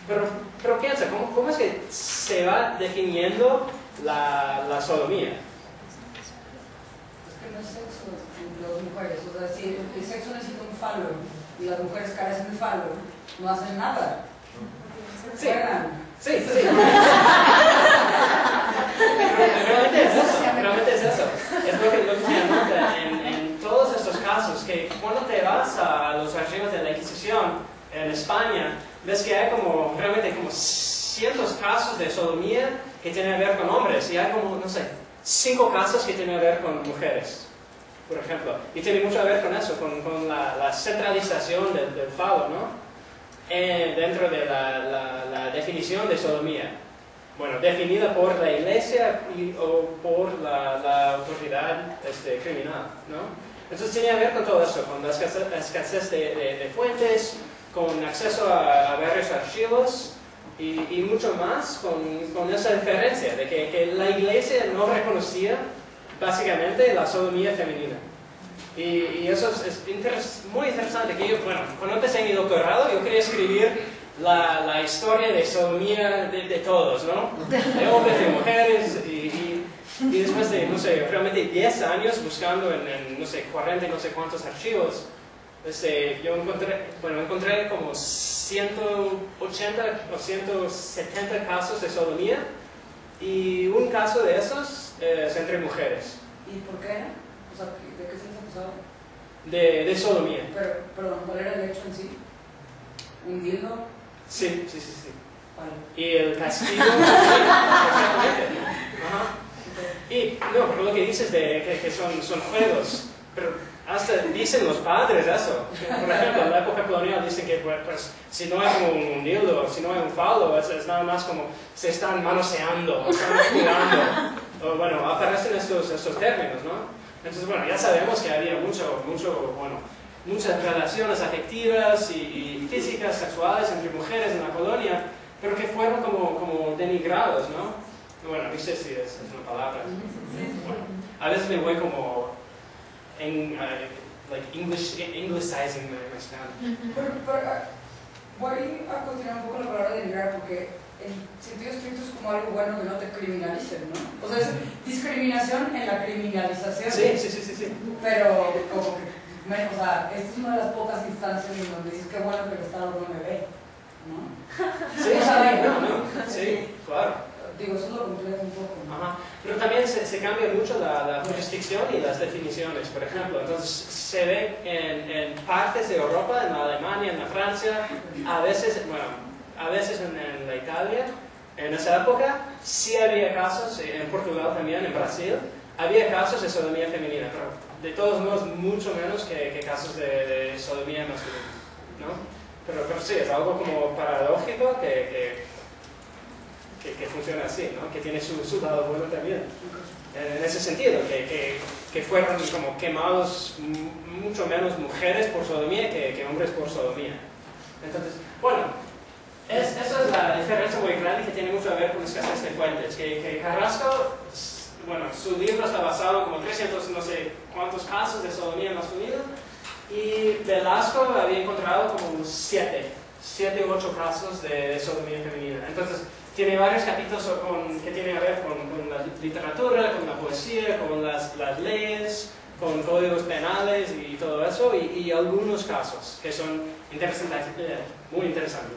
Pero piensa, ¿cómo es que se va definiendo la sodomía? No es sexo entre las mujeres, o sea, si el sexo necesita un falo y las mujeres carecen de falo, no hacen nada. Sí. Juegan. Sí. Realmente es eso. Es lo que se anota en todos estos casos, que cuando te vas a los archivos de la Inquisición en España, ves que hay realmente como cientos casos de sodomía que tienen que ver con hombres, y hay como, no sé, 5 casos que tienen que ver con mujeres, por ejemplo. Y tiene mucho que ver con eso, con la centralización del falo, ¿no? Dentro de la definición de sodomía. Bueno, definida por la iglesia o por la autoridad criminal, ¿no? Entonces tiene que ver con todo eso, con la escasez de fuentes, con acceso a varios archivos y mucho más con esa diferencia de que la iglesia no reconocía básicamente la sodomía femenina. Y eso es muy interesante, que yo, bueno, cuando empecé mi doctorado yo quería escribir la historia de sodomía de todos, ¿no? De hombres, de mujeres, y después de, no sé, realmente 10 años buscando en no sé, 40 y no sé cuántos archivos, yo encontré como 180 o 170 casos de sodomía, y un caso de esos es entre mujeres. ¿Y por qué? O sea, ¿de qué se les acusaba? De sodomía. Pero, perdón, ¿cuál era el hecho en sí? ¿Un dildo? Sí. ¿Cuál? Y el castigo, sí, exactamente. Ajá. Y no, pero lo que dices de que son juegos, pero hasta dicen los padres eso. Por ejemplo, en la época colonial dicen que pues, si no hay como un dildo, si no hay un falo, es nada más como se están manoseando, o están jugando. O bueno, aparecen estos términos, ¿no? Entonces, bueno, ya sabemos que había muchas relaciones afectivas y físicas, sexuales entre mujeres en la colonia, pero que fueron como denigrados, ¿no? Bueno, no sé si es una palabra. Bueno, a veces me voy como Anglicizing my Spanish. Pero voy a continuar un poco la palabra denigrar, porque en sentido estricto es como algo bueno que no te criminalicen, ¿no? O sea, es discriminación en la criminalización. Sí. Pero, como que, o sea, esta es una de las pocas instancias en donde dices que bueno que el Estado no me ve, ¿no? Sí, o sea, sí, claro. Digo, eso lo completo un poco, ¿no? Ajá. Pero también se cambia mucho la jurisdicción y las definiciones, por ejemplo. Entonces, se ve en partes de Europa, en Alemania, en Francia, a veces en la Italia, en esa época, sí había casos, en Portugal también, en Brasil, había casos de sodomía femenina, pero de todos modos mucho menos que casos de sodomía masculina, ¿no? Pero sí, es algo como paradójico que funciona así, ¿no? Que tiene su lado bueno también. En ese sentido, que fueron como quemados mucho menos mujeres por sodomía que hombres por sodomía. Entonces, bueno, esa es la diferencia muy grande que tiene mucho que ver con escasez de fuentes. Que Carrasco, bueno, su libro está basado en como 300 no sé cuántos casos de sodomía masculina, y Velasco había encontrado como 7 7 u 8 casos de sodomía femenina. Entonces, tiene varios capítulos que tienen que ver con la literatura, con la poesía, con las leyes, con códigos penales y todo eso, y algunos casos que son interesantes, muy interesantes.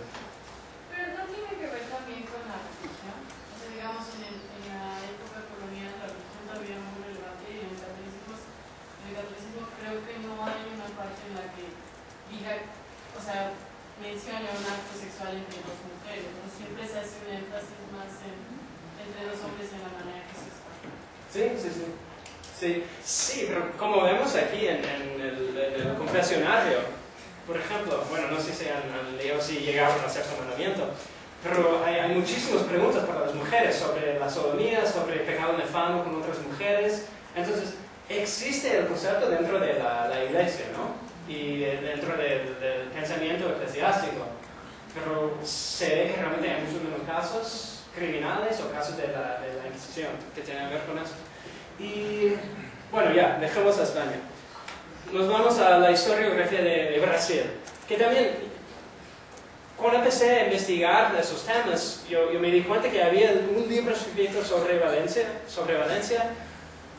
Pero no tiene que ver también con la religión. O sea, digamos, en la época colonial la religión también es muy relevante y en el catolicismo creo que no hay una parte en la que diga, o sea, mencione un acto sexual entre dos mujeres, ¿no? Siempre se hace un énfasis más entre dos hombres en la manera que se expresa. Sí, pero como vemos aquí en el confesionario, por ejemplo, bueno, no sé si han leído si llegaron a sexto mandamiento, pero hay muchísimas preguntas para las mujeres sobre la sodomía, sobre el pecado nefando con otras mujeres. Entonces, existe el concepto dentro de la iglesia, ¿no? Y dentro del pensamiento eclesiástico, pero se ve que realmente hay muchos menos casos criminales o casos de la Inquisición que tienen que ver con eso. Y bueno, ya, dejemos a España. Nos vamos a la historiografía de Brasil, que también, cuando empecé a investigar esos temas, yo me di cuenta que había un libro escrito sobre Valencia,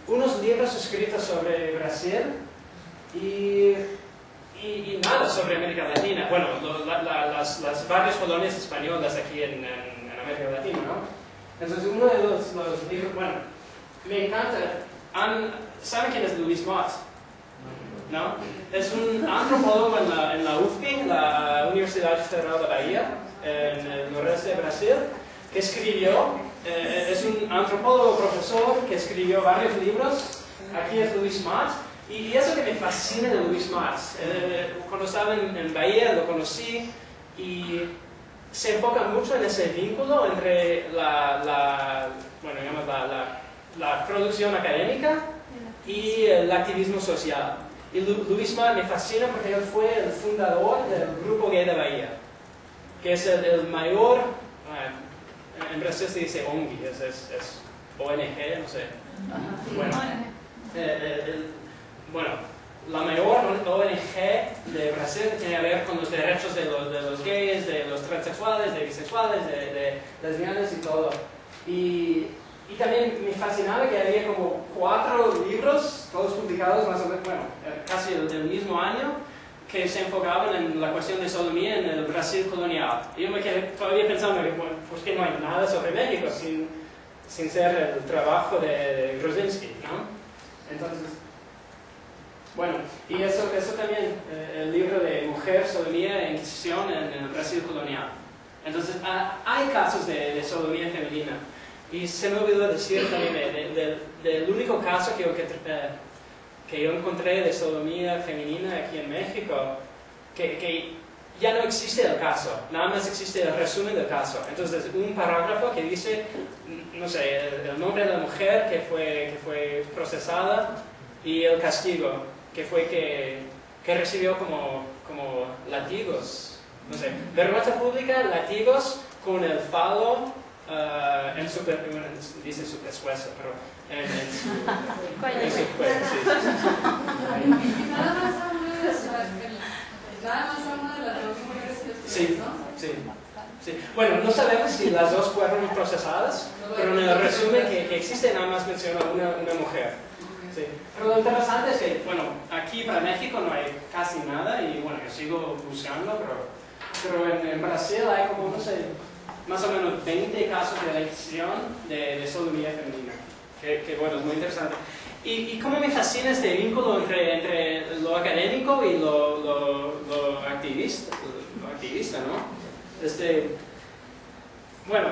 unos libros escritos sobre Brasil y nada sobre América Latina. Bueno, las varias colonias españolas aquí en América Latina, ¿no? Entonces, uno de los libros, bueno, me encanta. ¿Saben quién es Luis Mott? ¿No? Es un antropólogo en la UFPI, la Universidad Federal de Bahía, en el noreste de Brasil, que escribió, es un antropólogo profesor que escribió varios libros. Aquí es Luis Mott. Y eso que me fascina de Luis Mott, cuando estaba en Bahía lo conocí y se enfoca mucho en ese vínculo entre la producción académica y el activismo social. Y Luis Mott me fascina porque él fue el fundador del Grupo Gay de Bahía, que es el mayor, en Brasil se dice ONG, es ONG, no sé. Bueno, la mayor ONG de Brasil tiene que ver con los derechos de los gays, de los transexuales, de bisexuales, de lesbianas y todo. Y también me fascinaba que había como 4 libros, todos publicados más o menos, bueno, casi del mismo año, que se enfocaban en la cuestión de sodomía en el Brasil colonial. Y yo me quedé todavía pensando, bueno, ¿por qué no hay nada sobre México sin ser el trabajo de Grozinski, ¿no? Entonces, bueno, y eso también, el libro de Mujer, Sodomía e Inquisición en el Brasil colonial. Entonces, hay casos de sodomía femenina. Y se me olvidó decir también del único caso que yo encontré de sodomía femenina aquí en México, que ya no existe el caso, nada más existe el resumen del caso. Entonces, un parágrafo que dice, no sé, el nombre de la mujer que fue procesada y el castigo, que fue que recibió como latigos, no sé, vergüenza pública, latigos con el falo dice su pescuezo, pero en su cuello, Y nada más a una de las dos mujeres, ¿no? Sí. Bueno, no sabemos si las dos fueron procesadas, pero en el resumen que existe nada más menciona una mujer. Sí. Pero lo interesante es que, bueno, aquí para México no hay casi nada y bueno, yo sigo buscando, pero en Brasil hay como, no sé, más o menos 20 casos de la Inquisición de sodomía femenina, que bueno, es muy interesante. Y cómo me fascina este vínculo entre lo académico y lo activista, ¿no? Bueno,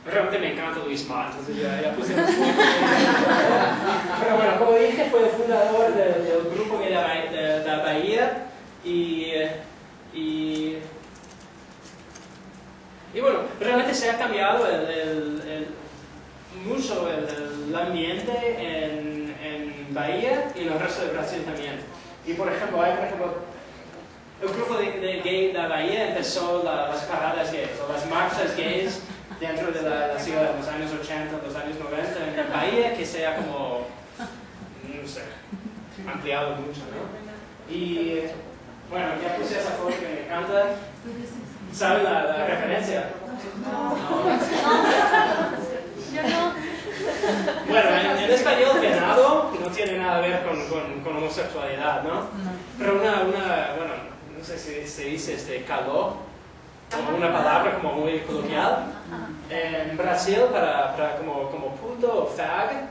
realmente me encanta Luis Mott, entonces ya puse pero bueno, como dije, fue el fundador del grupo de la Bahía y bueno, realmente se ha cambiado mucho el ambiente en Bahía y en el resto de Brasil también. Y por ejemplo, el grupo de gay de Bahía empezó las paradas gays, o las marchas gays dentro de la ciudad en los años 80, los años 90, en Bahía, que se ha como, no sé, ampliado mucho, ¿no? Y bueno, ya puse esa foto que me encanta. encanta. ¿Saben la referencia? Yo no. Bueno, en español venado no tiene nada que ver con homosexualidad, ¿no? Pero bueno, no sé si se dice calor, como una palabra como muy coloquial. En Brasil, para como puto o fag,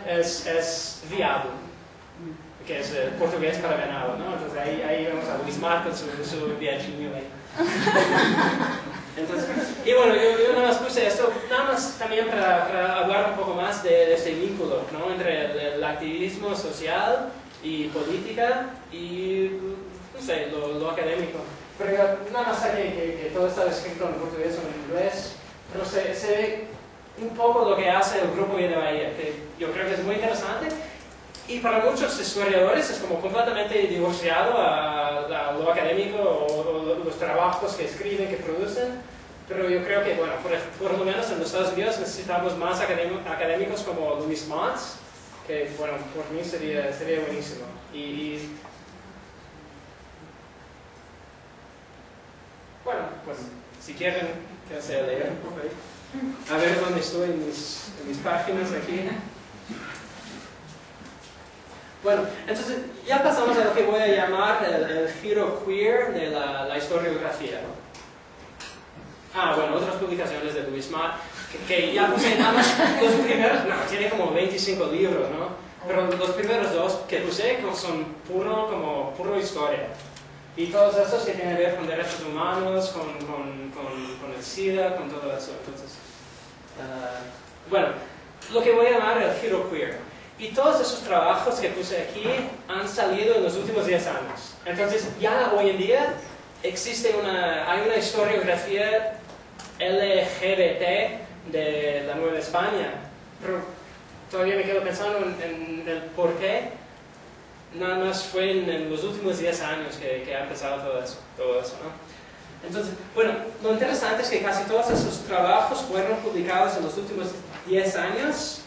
es viado, que es el portugués para venado, ¿no? Entonces ahí vemos a Luis Mar con su viadinho ahí. Entonces, y bueno, yo nada más puse esto, nada más también para hablar un poco más de este vínculo, ¿no? Entre el activismo social y política y, no sé, lo académico. Pero nada más sé que todo está escrito en portugués o en inglés, pero se ve un poco lo que hace el grupo de Bahía, que yo creo que es muy interesante. Y para muchos historiadores es como completamente divorciado a lo académico o los trabajos que escriben, que producen. Pero yo creo que, bueno, por lo menos en los Estados Unidos necesitamos más académicos como Louis Motts, que, bueno, por mí sería buenísimo. Bueno, pues si quieren, que sea leer un poco ahí. A ver dónde estoy en mis páginas aquí. Bueno, entonces ya pasamos a lo que voy a llamar el giro queer de la historiografía. Bueno, otras publicaciones de Louis Mott, que ya puse nada más los primeros, tiene como 25 libros, ¿no? Pero los primeros dos que puse son puro historia. Y todos esos que tienen que ver con derechos humanos, con el SIDA, con todo eso. Entonces, bueno, lo que voy a llamar el giro queer. Y todos esos trabajos que puse aquí han salido en los últimos 10 años. Entonces, ya hoy en día hay una historiografía LGBT de la Nueva España. Pero todavía me quedo pensando en el por qué. Nada más fue en los últimos 10 años que ha empezado todo eso, ¿no? Entonces, bueno, lo interesante es que casi todos esos trabajos fueron publicados en los últimos 10 años.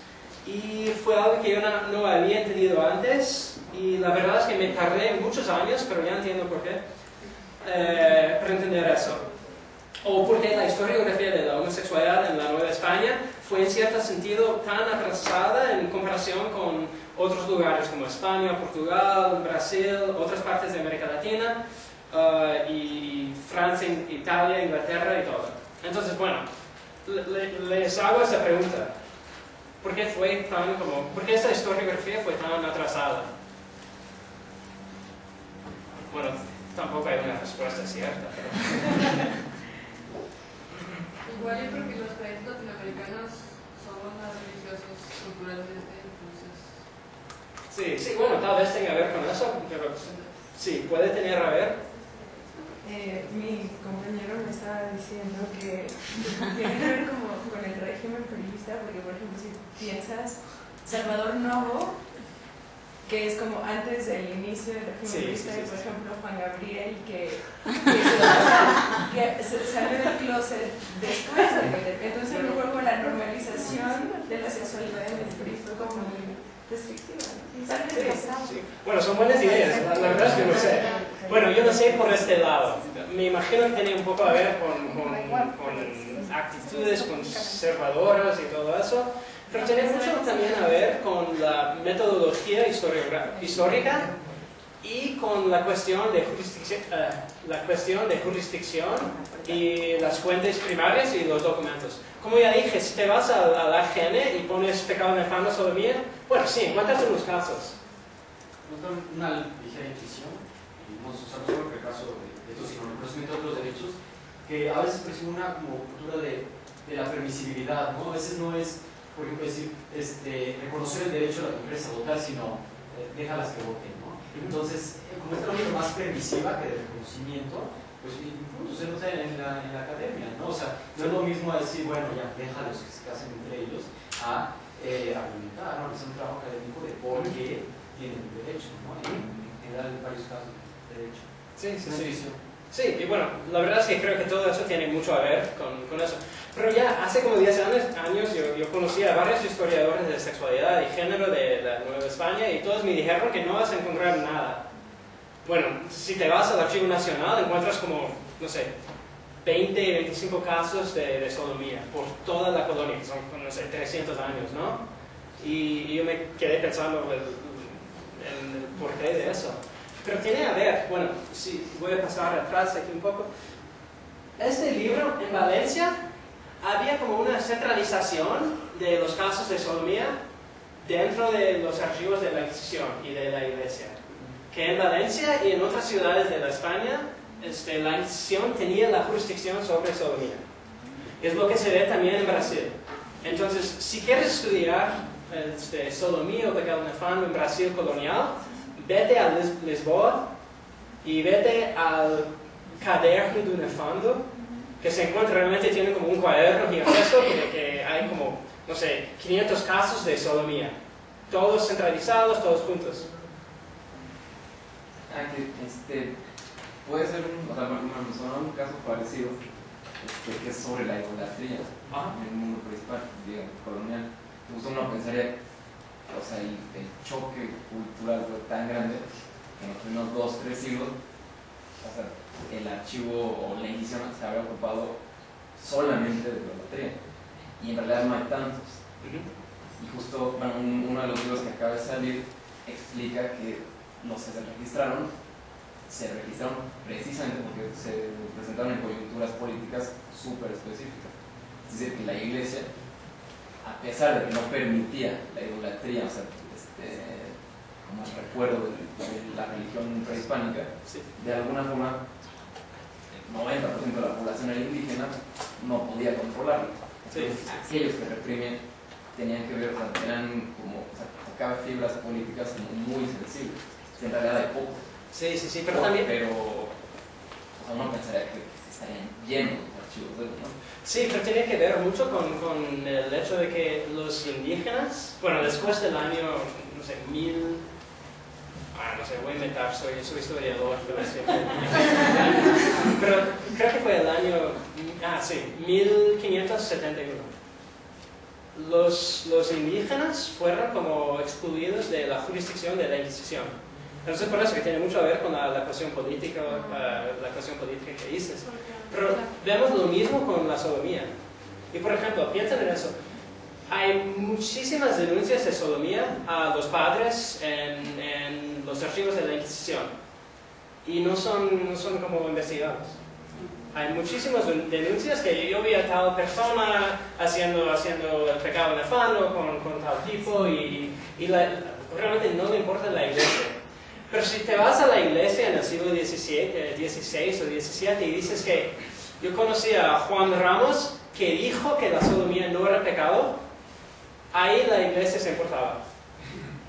Y fue algo que yo no había entendido antes, y la verdad es que me tardé muchos años, pero ya entiendo por qué, para entender eso. O porque la historiografía de la homosexualidad en la Nueva España fue en cierto sentido tan atrasada en comparación con otros lugares como España, Portugal, Brasil, otras partes de América Latina, y Francia, Italia, Inglaterra y todo. Entonces, bueno, les hago esa pregunta. ¿Por qué esta historiografía fue tan atrasada? Bueno, tampoco hay una respuesta cierta, pero... Igual yo creo que los países latinoamericanos son más religiosos culturalmente, entonces... Sí, bueno, tal vez tenga que ver con eso, pero sí, puede tener a ver. Mi compañero me estaba diciendo que tiene que ver como con el régimen periodista, porque por ejemplo si piensas Salvador Novo, que es como antes del inicio del régimen periodista, y por ejemplo Juan Gabriel, que salió del closet después entonces a lo mejor con la normalización de la sexualidad en el PRI fue como muy restrictiva, ¿no? Sí. Bueno, son buenas ideas, la verdad es que no sé. Bueno, yo no sé por este lado. Me imagino que tenía un poco a ver con actitudes conservadoras y todo eso, pero tiene mucho también a ver con la metodología histórica y con la cuestión de jurisdicción y las fuentes primarias y los documentos. Como ya dije, si te vas al AGN y pones pecado nefando sodomía, bueno, sí, encuentras unos casos. Una ligera intuición, y no solo el caso de esto, sino el reconocimiento de otros derechos, que a veces percibe una como cultura de la permisibilidad, ¿no? A veces no es, por ejemplo, decir, reconocer el derecho de la mujeres a votar, sino déjalas que voten, ¿no? Entonces, como es una más permisiva que de reconocimiento, pues incluso se nota en la academia, ¿no? O sea, no es lo mismo decir, bueno, ya, déjalos que se casen entre ellos, a argumentar, ¿no? Es un trabajo académico de por qué tienen derecho, ¿no? En general, en varios casos, derecho. Sí, y bueno, la verdad es que creo que todo eso tiene mucho a ver con eso. Pero ya hace como 10 años yo conocí a varios historiadores de sexualidad y género de la Nueva España y todos me dijeron que no vas a encontrar nada. bueno, si te vas al Archivo Nacional encuentras como, no sé, 20, 25 casos de sodomía por toda la colonia, que son, no sé, 300 años, ¿no? Y yo me quedé pensando en el porqué de eso. Pero tiene a ver, bueno, sí, voy a pasar atrás aquí un poco. Este libro, en Valencia, había como una centralización de los casos de sodomía dentro de los archivos de la Inquisición y de la Iglesia. Que en Valencia y en otras ciudades de la España, la Inquisición tenía la jurisdicción sobre sodomía. Es lo que se ve también en Brasil. Entonces, si quieres estudiar sodomía o pecado nefando en Brasil colonial, vete a Lisboa y vete al Caderno do Nefando, que se encuentra, realmente tiene como un cuaderno gigantesco que hay como, no sé, 500 casos de sodomía. Todos centralizados, todos juntos. Puede ser un caso parecido, que es sobre la idolatría en el mundo prehispánico, digamos, colonial. Entonces uno pensaría, o sea, el choque cultural fue tan grande que en los primeros 2-3 siglos, o sea, el archivo o la Inquisición se había ocupado solamente de idolatría, y en realidad no hay tantos. Y justo, bueno, uno de los libros que acaba de salir explica que los que se registraron precisamente porque se presentaron en coyunturas políticas súper específicas. Es decir, que la Iglesia, a pesar de que no permitía la idolatría, o sea, como recuerdo de la religión prehispánica, de alguna forma el 90% de la población era indígena, no podía controlarlo. Entonces, aquellos que reprimían tenían que ver, o sea, eran como, o sea, tocaban fibras políticas como muy sensibles. En realidad hay poco. Sí, pero también... Pero, o sea, uno pensaría que estarían llenos los archivos de ellos, ¿no? Sí, pero tiene que ver mucho con el hecho de que los indígenas, bueno, después del año, no sé, no sé, voy a inventar, soy historiador, pero creo que fue el año, 1571. Los indígenas fueron como excluidos de la jurisdicción de la Inquisición. Entonces por eso que tiene mucho a ver con la cuestión política, que dices. Pero vemos lo mismo con la sodomía. Y por ejemplo, piensen en eso. Hay muchísimas denuncias de sodomía a los padres en los archivos de la Inquisición. Y no son como investigados. Hay muchísimas denuncias que yo vi a tal persona haciendo el pecado nefando con tal tipo y realmente no le importa la Iglesia. Pero si te vas a la Iglesia en el siglo XVI o XVII y dices que yo conocí a Juan Ramos que dijo que la sodomía no era pecado, ahí la Iglesia se importaba.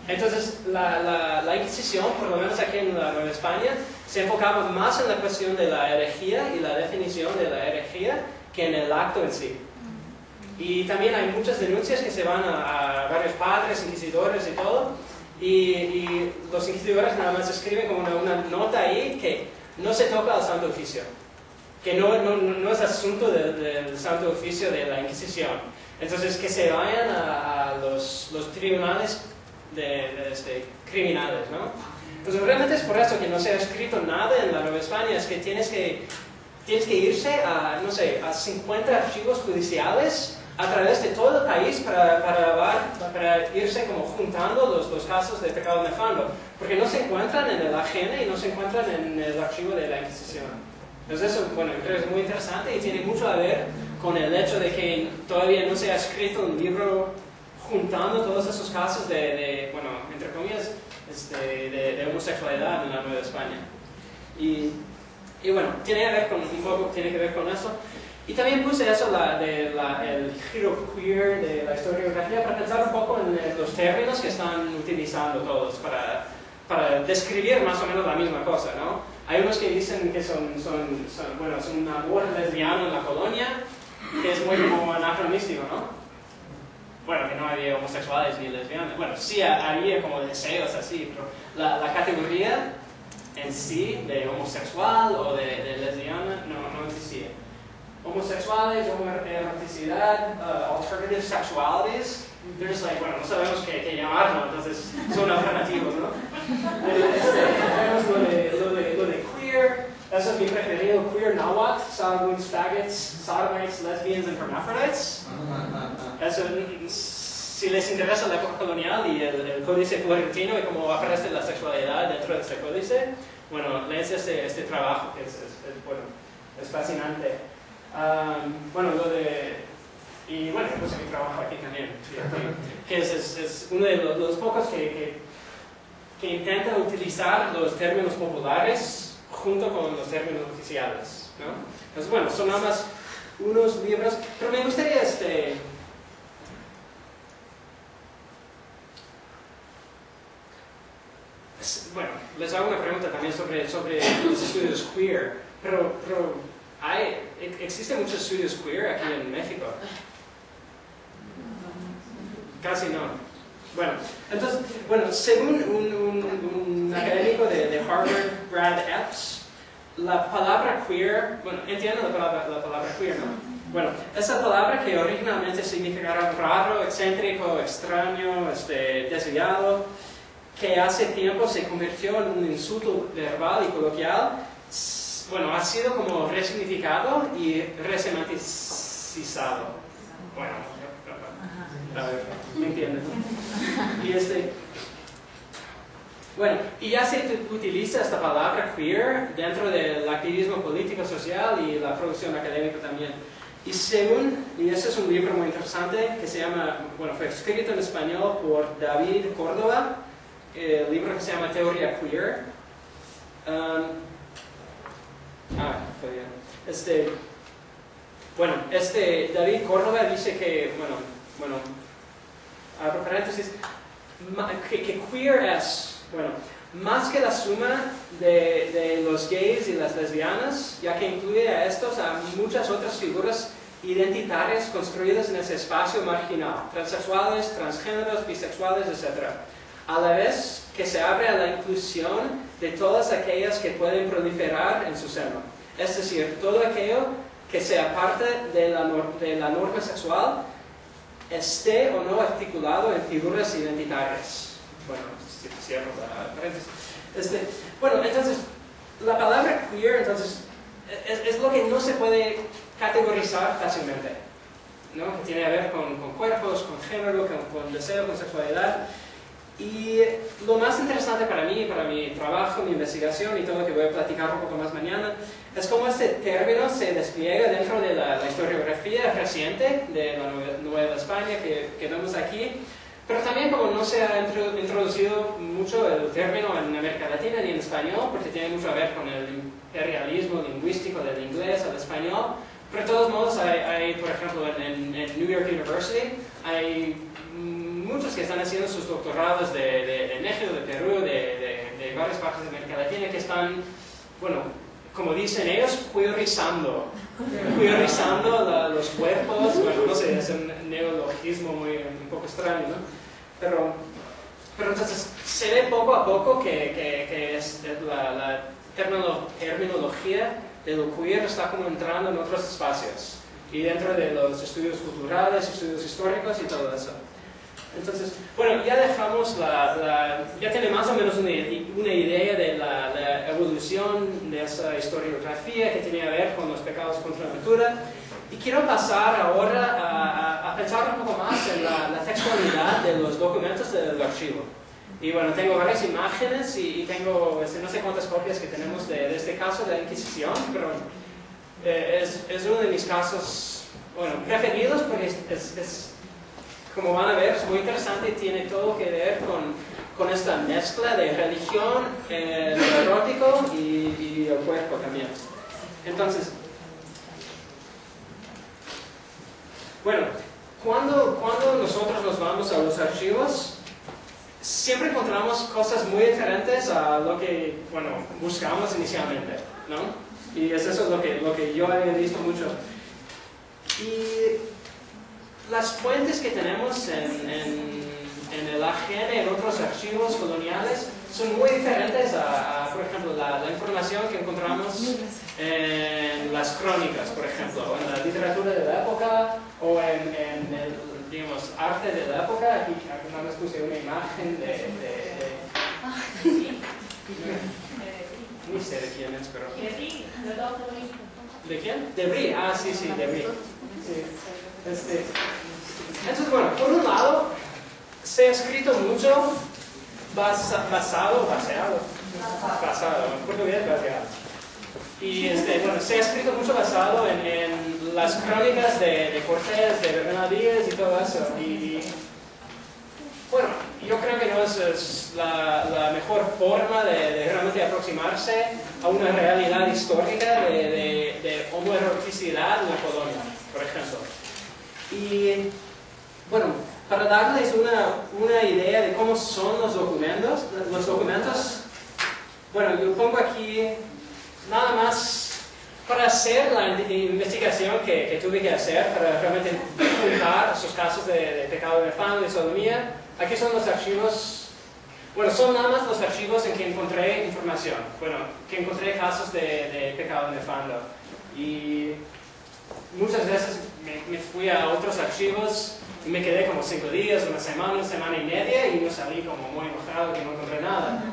Entonces la Inquisición, por lo menos aquí en la Nueva España, se enfocaba más en la cuestión de la herejía y la definición de la herejía que en el acto en sí. Y también hay muchas denuncias que se van a varios padres, inquisidores y todo, y los inquisidores nada más escriben como una nota ahí que no se toca al Santo Oficio, que no es asunto del Santo Oficio de la Inquisición. Entonces que se vayan a los tribunales criminales, ¿no? Entonces realmente es por eso que no se ha escrito nada en la Nueva España, es que tienes que irse a, no sé, a 50 archivos judiciales a través de todo el país para irse como juntando los casos de pecado nefando, porque no se encuentran en el AGN y no se encuentran en el archivo de la Inquisición. Entonces eso, bueno, creo que es muy interesante y tiene mucho a ver con el hecho de que todavía no se ha escrito un libro juntando todos esos casos bueno, entre comillas, de homosexualidad en la Nueva España. Y bueno, tiene que ver con eso. Y también puse eso, el giro queer de la historiografía, para pensar un poco en los términos que están utilizando todos para describir más o menos la misma cosa, ¿no? Hay unos que dicen que son un amor lesbiano en la colonia, que es muy como anacronístico, ¿no? Bueno, que no había homosexuales ni lesbianas. Bueno, sí había como deseos así, pero la categoría en sí de homosexual o de lesbiana no existía. Homosexuales, homoeroticidad, alternative sexualities, there's like, bueno, no sabemos qué llamarlo, entonces son alternativos, ¿no? Tenemos lo Eso es mi preferido, queer náhuatl, salguns, faggots, sodomites, lesbians and hermaphrodites. Eso, si les interesa la época colonial y el códice florentino y cómo aparece la sexualidad dentro de este códice, bueno, léense este trabajo que bueno, es fascinante. Bueno, y bueno, pues mi trabajo aquí también, que es uno de los pocos que intenta utilizar los términos populares junto con los términos oficiales, ¿no? Entonces, bueno, son nada más unos libros, pero me gustaría bueno, les hago una pregunta también sobre los estudios queer, pero ¿existen muchos estudios queer aquí en México? Casi no. Bueno, entonces, según un académico de Harvard, Brad Epps, la palabra queer, entiendo la palabra queer, ¿no? Bueno, esa palabra que originalmente significaba raro, excéntrico, extraño, desviado, que hace tiempo se convirtió en un insulto verbal y coloquial, bueno, ha sido como resignificado y resemanticizado. Bueno, a ver, ¿me entiendes? Y ya se utiliza esta palabra queer dentro del activismo político, social y la producción académica también. Y ese es un libro muy interesante que se llama, fue escrito en español por David Córdoba, el libro que se llama Teoría Queer. David Córdoba dice que, abro paréntesis, que queer es, más que la suma de los gays y las lesbianas, ya que incluye a estos a muchas otras figuras identitarias construidas en ese espacio marginal, transexuales, transgéneros, bisexuales, etc. A la vez que se abre a la inclusión de todas aquellas que pueden proliferar en su seno, es decir, todo aquello que sea parte de la norma sexual, esté o no articulado en figuras identitarias. Cierro la paréntesis. Entonces, la palabra queer, es lo que no se puede categorizar fácilmente, ¿no? Que tiene que ver con cuerpos, con género, con deseo, con sexualidad. Y lo más interesante para mí, para mi trabajo, mi investigación y todo lo que voy a platicar un poco más mañana, es cómo este término se despliega dentro de la historiografía reciente de la Nueva España que vemos aquí, pero también como no se ha introducido mucho el término en América Latina ni en español, porque tiene mucho que ver con el imperialismo lingüístico del inglés al español, pero de todos modos hay por ejemplo, en New York University, hay muchos que están haciendo sus doctorados de México, de Perú, de varias partes de América Latina, que están, como dicen ellos, queerizando los cuerpos. No sé, es un neologismo un poco extraño, ¿no? Pero entonces se ve poco a poco que la terminología de lo queer está como entrando en otros espacios y dentro de los estudios culturales, estudios históricos y todo eso. Entonces, ya dejamos ya tiene más o menos una idea de la evolución de esa historiografía que tiene que ver con los pecados contra la natura. Y quiero pasar ahora a pensar un poco más en la textualidad de los documentos del archivo. Y tengo varias imágenes y tengo no sé cuántas copias que tenemos de este caso de la Inquisición, pero es uno de mis casos preferidos porque como van a ver, es muy interesante y tiene todo que ver con esta mezcla de religión, lo erótico y el cuerpo también. Entonces, cuando nosotros nos vamos a los archivos, siempre encontramos cosas muy diferentes a lo que, buscamos inicialmente, ¿no? Y es eso lo que yo he visto mucho. Y las fuentes que tenemos en el AGN, en otros archivos coloniales, son muy diferentes a por ejemplo, la información que encontramos en las crónicas, por ejemplo, o en la literatura de la época, o en el, digamos, arte de la época. Aquí nada más puse una imagen ni sé de quién es, pero... ¿De ¿De quién? De Brie, ah, sí, de Brie. Sí. Entonces, bueno, por un lado, se ha escrito mucho basado, en portugués baseado. Y bueno, se ha escrito mucho basado en las crónicas de Cortés, de Bernal Díaz y todo eso. Y bueno, yo creo que no es la mejor forma de realmente aproximarse a una realidad histórica de homoeroticidad en la colonia, por ejemplo. Y bueno, para darles una idea de cómo son los documentos, bueno, yo pongo aquí nada más para hacer la investigación que tuve que hacer para realmente juntar esos casos de pecado nefando, de sodomía. Aquí son los archivos, bueno, son nada más los archivos en que encontré información, bueno, que encontré casos de pecado nefando. Y muchas veces me fui a otros archivos y me quedé como 5 días, una semana y media y no salí como muy enojado que no encontré nada.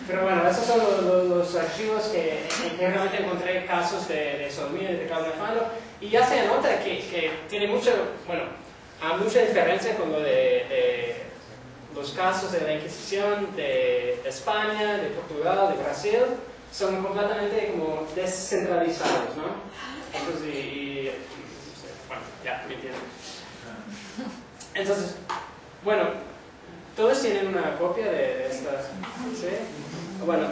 Pero bueno, esos son los archivos en que realmente encontré casos de sodomía y de pecado nefando. Y ya se nota que tiene mucha diferencia con lo de los casos de la Inquisición de España, de Portugal, de Brasil. Son completamente como descentralizados, ¿no? Entonces, bueno, ya, me entienden. Entonces, bueno, todos tienen una copia de estas, ¿sí? Bueno,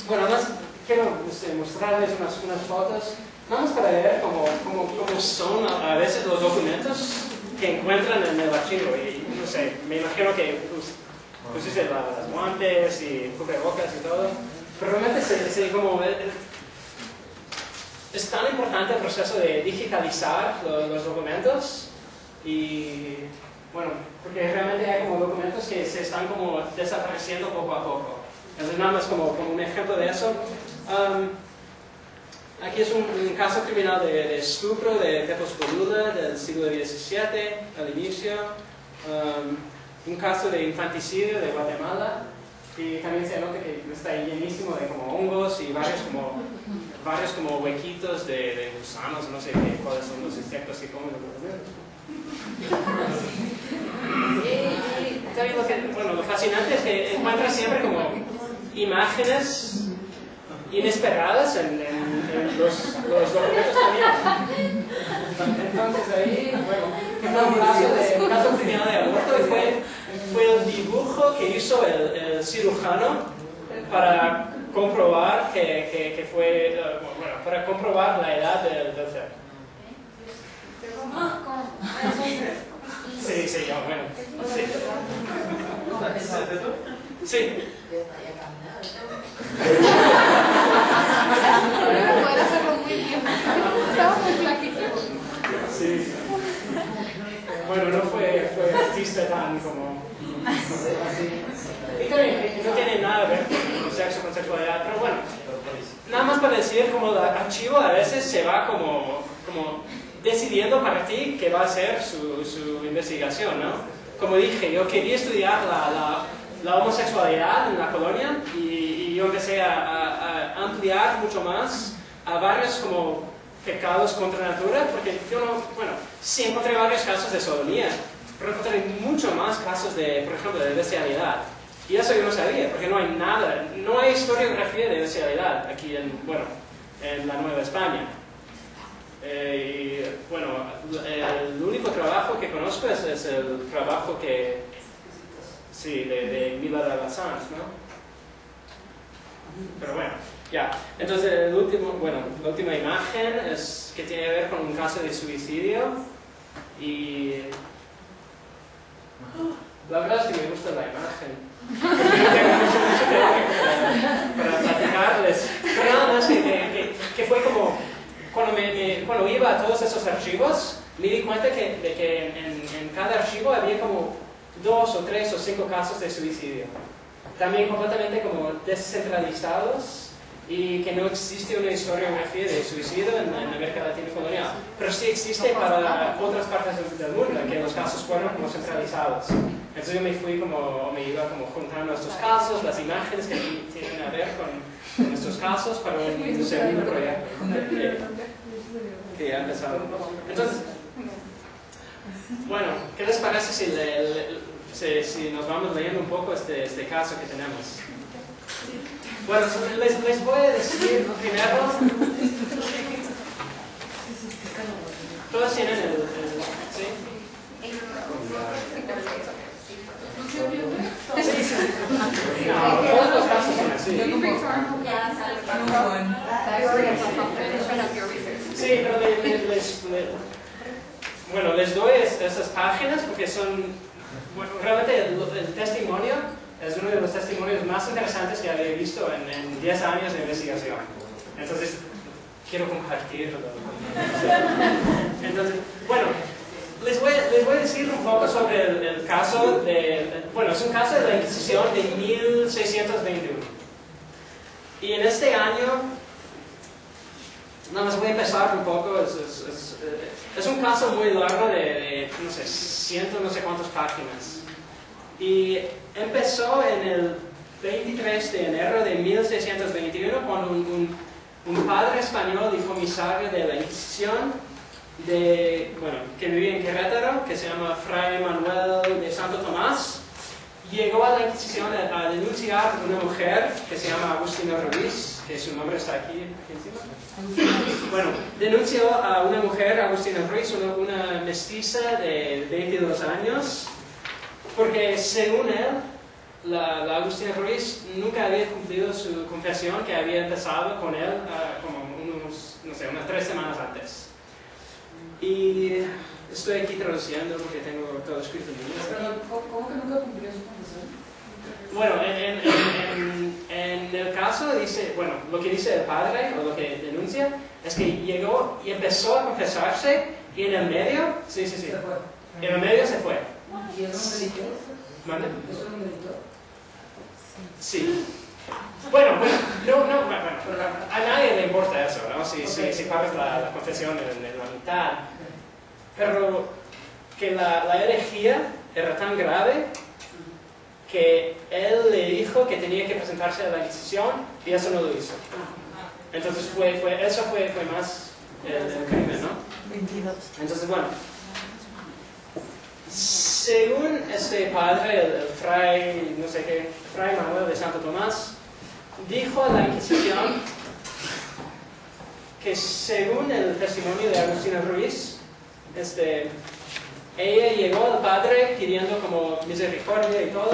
además quiero mostrarles unas fotos, vamos para ver cómo son a veces los documentos que encuentran en el archivo. Y no sé, me imagino que pusiste las guantes y cubrebocas y todo, pero realmente es tan importante el proceso de digitalizar los documentos. Y bueno, porque realmente hay como documentos que se están como desapareciendo poco a poco. Entonces nada más como un ejemplo de eso. Aquí es un caso criminal de estupro de Pepos Boluda del siglo XVII, al inicio. Un caso de infanticidio de Guatemala. Y también se nota que está llenísimo de como hongos y varios como huequitos de gusanos, no sé cuáles son los insectos que comen los documentos. Y también lo fascinante es que encuentras siempre como imágenes inesperadas en los documentos también. Entonces ahí, fue un caso criminal de aborto y fue el dibujo que hizo el cirujano para comprobar para comprobar la edad del feto. Sí, bueno. Sí. Sí. Poder hacerlo muy bien. Estaba muy flaquito. Sí. Bueno, no fue artista tan como... Y también no tiene nada que ver con sexo, con sexualidad, pero bueno, nada más para decir como el archivo a veces se va como decidiendo para ti qué va a ser su investigación, ¿no? Como dije, yo quería estudiar la homosexualidad en la colonia y yo empecé a ampliar mucho más a varios como pecados contra natura, porque yo sí encontré varios casos de sodomía, pero encontré mucho más casos por ejemplo, de bestialidad. Y eso yo no sabía, porque no hay historiografía de bestialidad aquí en la Nueva España. Y bueno, el único trabajo que conozco es el trabajo de Mila de Alazans, ¿no? Pero bueno, ya. Entonces la última imagen es que tiene que ver con un caso de suicidio y la verdad es que me gusta la imagen. No tengo mucho para platicarles. Pero nada más que fue como cuando iba a todos esos archivos, me di cuenta de que en cada archivo había como 2 o 3 o 5 casos de suicidio. También completamente como descentralizados y que no existe una historiografía de suicidio en América Latina colonial. Pero sí existe para otras partes del mundo, en que los casos fueron como centralizados. Entonces yo me iba como juntando estos casos, las imágenes que tienen a ver con estos casos para un segundo proyecto que ha empezado. Entonces, bueno, ¿qué les parece si nos vamos leyendo un poco este caso que tenemos? Bueno, les voy a decir primero. Todos tienen ¿sí? No, todos los casos son así. Sí, pero les doy esas páginas porque son, bueno, realmente el testimonio es uno de los testimonios más interesantes que había visto en 10 años de investigación. Entonces, quiero compartirlo. Entonces, bueno, les voy a decir un poco sobre el caso bueno, es un caso de la Inquisición de 1621. Y en este año, nada más voy a empezar un poco, es un caso muy largo de no sé, no sé cuántas páginas. Y empezó en el 23 de enero de 1621 cuando un padre español y comisario de la Inquisición que vivía en Querétaro, que se llama Fray Manuel de Santo Tomás, llegó a la Inquisición a denunciar a una mujer que se llama Agustina Ruiz, que su nombre está aquí encima. Bueno, denunció a una mujer, Agustina Ruiz, una mestiza de 22 años, porque según él, la Agustina Ruiz nunca había cumplido su confesión que había empezado con él como unas 3 semanas antes. Y estoy aquí traduciendo porque tengo todo escrito en inglés. Pero, ¿cómo que nunca cumplió su confesión? Bueno, en el caso dice, bueno, lo que dice el padre o lo que denuncia es que llegó y empezó a confesarse y en el medio, sí. En el medio se fue. ¿Y es un delito? ¿Mande? ¿Es un delito? Sí. Bueno, a nadie le importa eso, ¿no? Si pagas la confesión en la mitad. Pero que la herejía era tan grave que él le dijo que tenía que presentarse a la Inquisición y eso no lo hizo. Entonces eso fue más el crimen, ¿no? 22. Entonces, bueno, según este padre, el fray, no sé qué, Fray Manuel de Santo Tomás, dijo a la Inquisición que según el testimonio de Agustina Ruiz, ella llegó al padre pidiendo como misericordia y todo,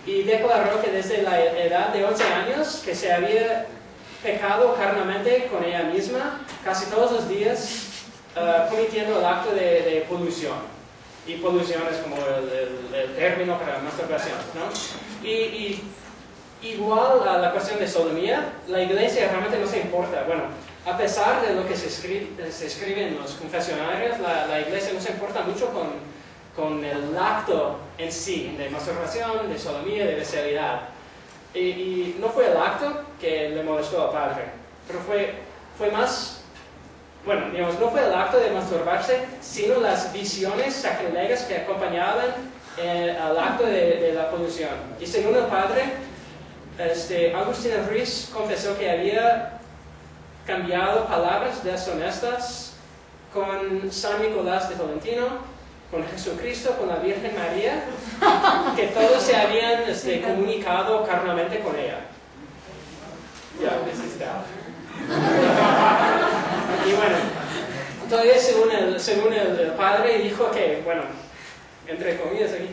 y declaró que desde la edad de 11 años que se había pecado carnalmente con ella misma casi todos los días, cometiendo el acto de polución. Y polución es como el término para masturbación, ¿no? Y igual a la cuestión de sodomía, la iglesia realmente no se importa. Bueno, a pesar de lo que se escribe en los confesionarios, la iglesia no se importa mucho con el acto en sí, de masturbación, de sodomía, de bestialidad. Y no fue el acto que le molestó al padre, pero fue más, bueno, digamos, no fue el acto de masturbarse, sino las visiones sacrilegas que acompañaban al acto de la polución. Y según el padre, Agustina Ruiz confesó que había cambiado palabras deshonestas con San Nicolás de Tolentino, con Jesucristo, con la Virgen María, que todos se habían comunicado carnalmente con ella. Y bueno, todavía según el padre dijo que, bueno, entre comillas aquí,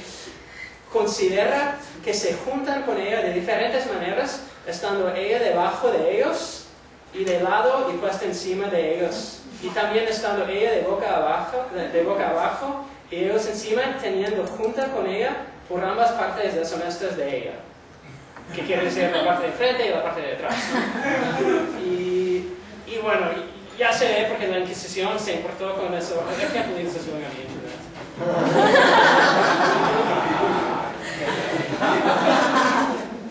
considera que se juntan con ella de diferentes maneras, estando ella debajo de ellos y de lado y puesta encima de ellos, y también estando ella de boca abajo y ellos encima, teniendo junta con ella por ambas partes deshonestas de ella, que quiere decir la parte de frente y la parte de atrás. Y bueno, ya sé porque la Inquisición se importó con eso. I can't believe this is going on the internet.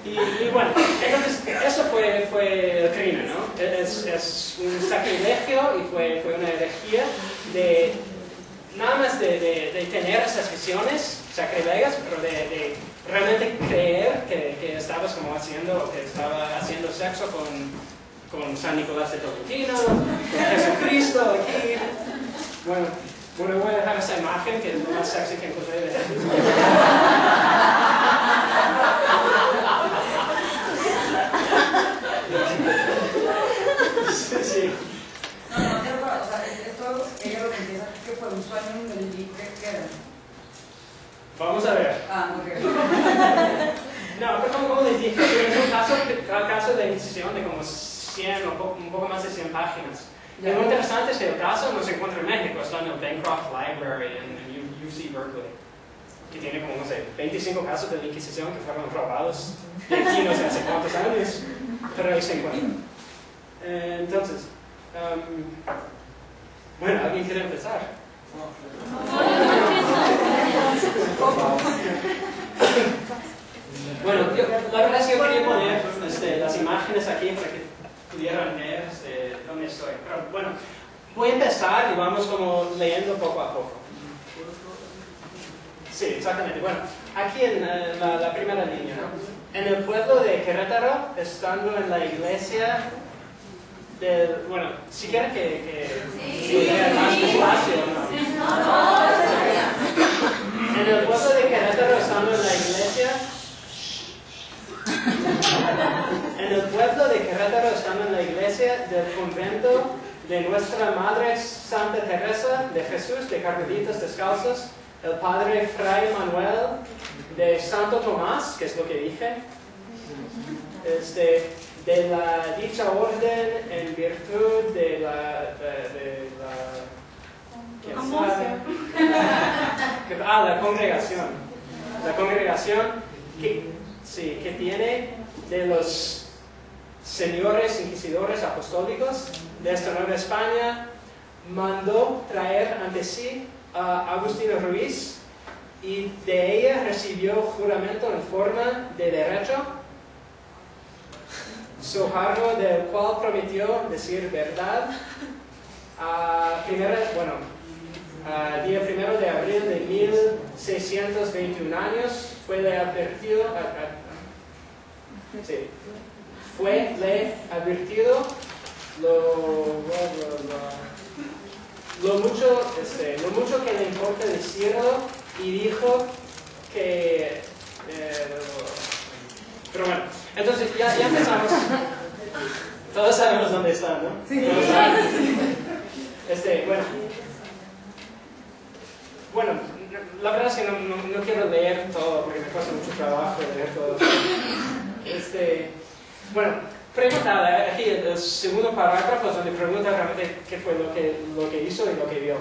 Y bueno, entonces eso fue el crimen, ¿no? Es un sacrilegio y fue una herejía de nada más de tener esas visiones sacrilegios, pero de realmente creer que estabas como haciendo, que estaba haciendo sexo con San Nicolás de Tolentino, con Jesucristo aquí. Bueno, voy a dejar esa imagen que es lo más sexy que encontré de Jesús. Sí. No, o sea, esto ella lo que empieza que fue un sueño en Medellín, ¿qué era? Vamos a ver. Ok. No, pero como les dije, es un caso de incisión de como 100 o un poco más de 100 páginas. Y lo interesante es que el caso no se encuentra en México, está en el Bancroft Library en UC Berkeley, que tiene como, no sé, 25 casos de la Inquisición que fueron robados de aquí no sé hace cuántos años, pero ahí se encuentran. Entonces, bueno, ¿alguien quiere empezar? Bueno, la verdad es que yo quería poner las imágenes aquí para que pudieran ver dónde estoy. Pero bueno, voy a empezar y vamos como leyendo poco a poco. Sí, exactamente. Bueno, aquí en la primera línea, ¿no? En el pueblo de Querétaro, estando en la iglesia del... Bueno, si quieren que lea más despacio, ¿no? En el pueblo de Querétaro, estando en la iglesia... En el pueblo de Querétaro, estando en la iglesia del convento de Nuestra Madre Santa Teresa de Jesús de Carmelitas Descalzos, el padre Fray Manuel de Santo Tomás, que es lo que dije, de la dicha orden en virtud de la congregación. La congregación que tiene de los señores inquisidores apostólicos de esta Nueva España, mandó traer ante sí a Agustina Ruiz y de ella recibió juramento en forma de derecho, sojarro del cual prometió decir verdad día 1 de abril de 1621 años fue advertido lo mucho que le importa decirlo y dijo que pero bueno, entonces ya empezamos. Todos sabemos dónde está, ¿no? Sí. Bueno, la verdad es que no quiero leer todo porque me cuesta mucho trabajo leer todo. Bueno, preguntaba aquí el segundo parágrafo es donde pregunta realmente qué fue lo que hizo y lo que vio.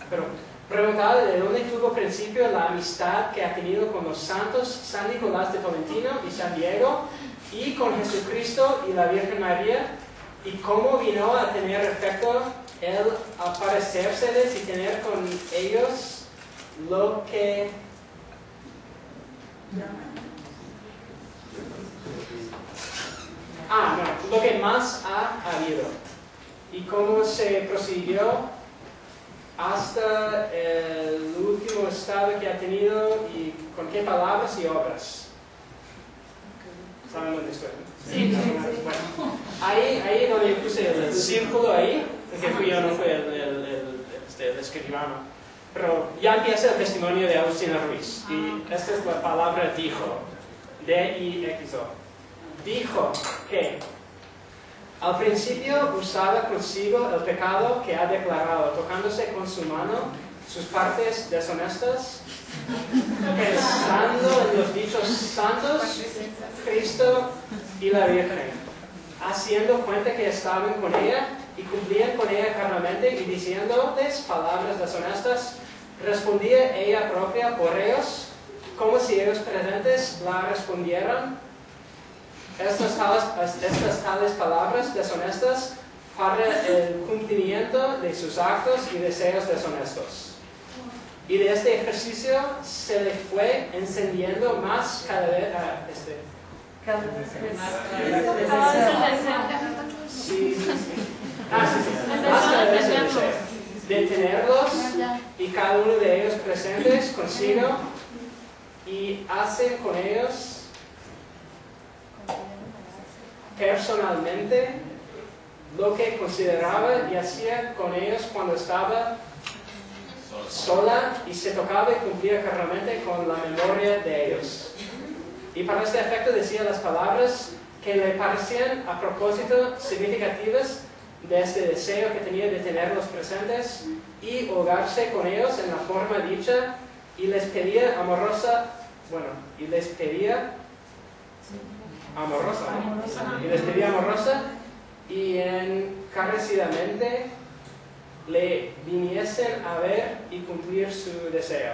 Pero preguntaba de dónde tuvo principio la amistad que ha tenido con los santos San Nicolás de Tolentino y San Diego y con Jesucristo y la Virgen María y cómo vino a tener efecto el aparecérseles y tener con ellos lo que lo que más ha habido y cómo se prosiguió hasta el último estado que ha tenido y con qué palabras y obras. ¿Saben dónde estoy? Sí. Bueno, ahí donde yo puse el círculo ahí, que fui yo, no fue el escribano. Pero ya empieza el testimonio de Agustina Ruiz. Y esta es la palabra dijo. D-I-X-O. Dijo que al principio usaba consigo el pecado que ha declarado, tocándose con su mano sus partes deshonestas, pensando en los dichos santos, Cristo y la Virgen, haciendo cuenta que estaban con ella y cumplían con ella carnalmente y diciéndoles palabras deshonestas, respondía ella propia por ellos, como si ellos presentes la respondieran. Estas tales palabras deshonestas para el cumplimiento de sus actos y deseos deshonestos. Y de este ejercicio se le fue encendiendo más cada vez el deseo de tenerlos y cada uno de ellos presentes consigo y hacen con ellos personalmente lo que consideraba y hacía con ellos cuando estaba sola y se tocaba y cumplía carnalmente con la memoria de ellos. Y para este efecto decía las palabras que le parecían a propósito significativas de este deseo que tenía de tenerlos presentes y holgarse con ellos en la forma dicha, y les pedía amorosa, y les pedía amorosa y encarecidamente le viniesen a ver y cumplir su deseo.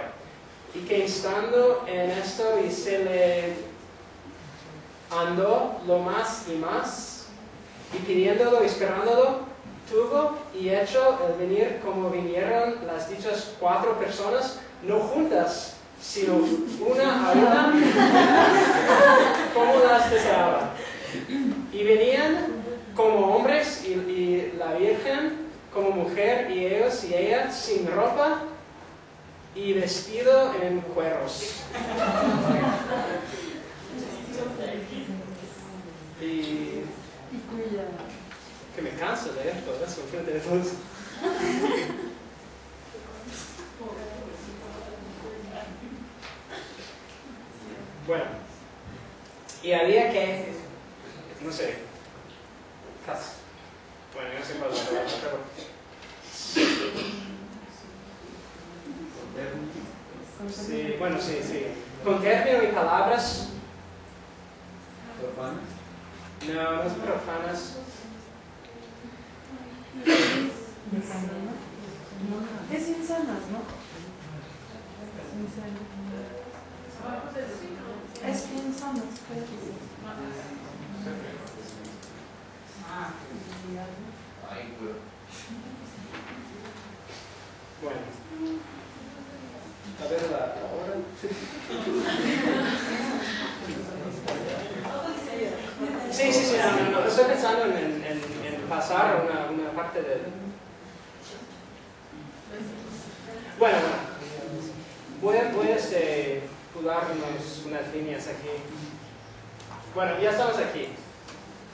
Y que estando en esto y se le andó lo más y más, y pidiéndolo y esperándolo, tuvo y hecho el venir como vinieron las dichas 4 personas, no juntas, sino una a una, como las deseaba. Y venían como hombres y la Virgen como mujer, y ellos y ella sin ropa y vestido en cueros. Y que me canso de leer todo eso frente de todos. Bueno, y había que, no sé, casi, bueno, no sé cuál es la palabra, pero sí, bueno, sí, con término y palabras. ¿Profanas? No, no es profanas. Es insanas, ¿no? Es insanas, Bueno, a ver la hora. Sí, no, estoy pensando en pasar una parte de... Bueno, voy a pular unas líneas aquí. Bueno, ya estamos aquí.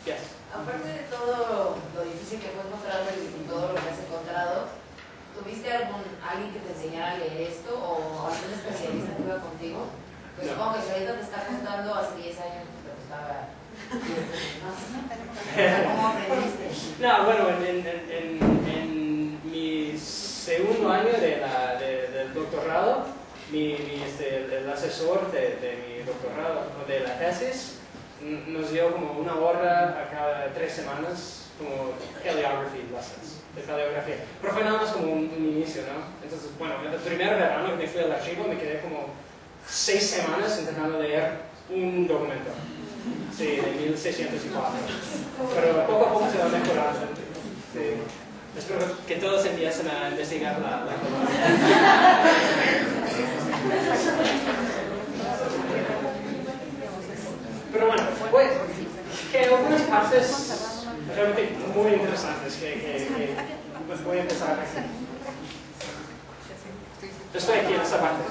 Yes. Aparte de todo lo difícil que fue encontrar y todo lo que has encontrado, ¿tuviste alguien que te enseñara a leer esto o algún especialista que iba contigo? Pues no. Supongo que si ahorita te está contando hace 10 años te costaba... ¿Cómo aprendiste? No, bueno, en mi segundo año del doctorado, el asesor de mi doctorado, o de la tesis, nos dio como 1 hora a cada 3 semanas, como paleography lessons, de paleografía. Pero fue nada más como un inicio, ¿no? Entonces, bueno, el primer verano que me fui al archivo me quedé como 6 semanas intentando leer un documento. Sí, de 1604. Pero poco a poco se va mejorando. Sí. Espero que todos empiecen a investigar la Pero bueno, pues, que algunas partes realmente muy interesantes que pues voy a empezar aquí. Estoy aquí en esta parte.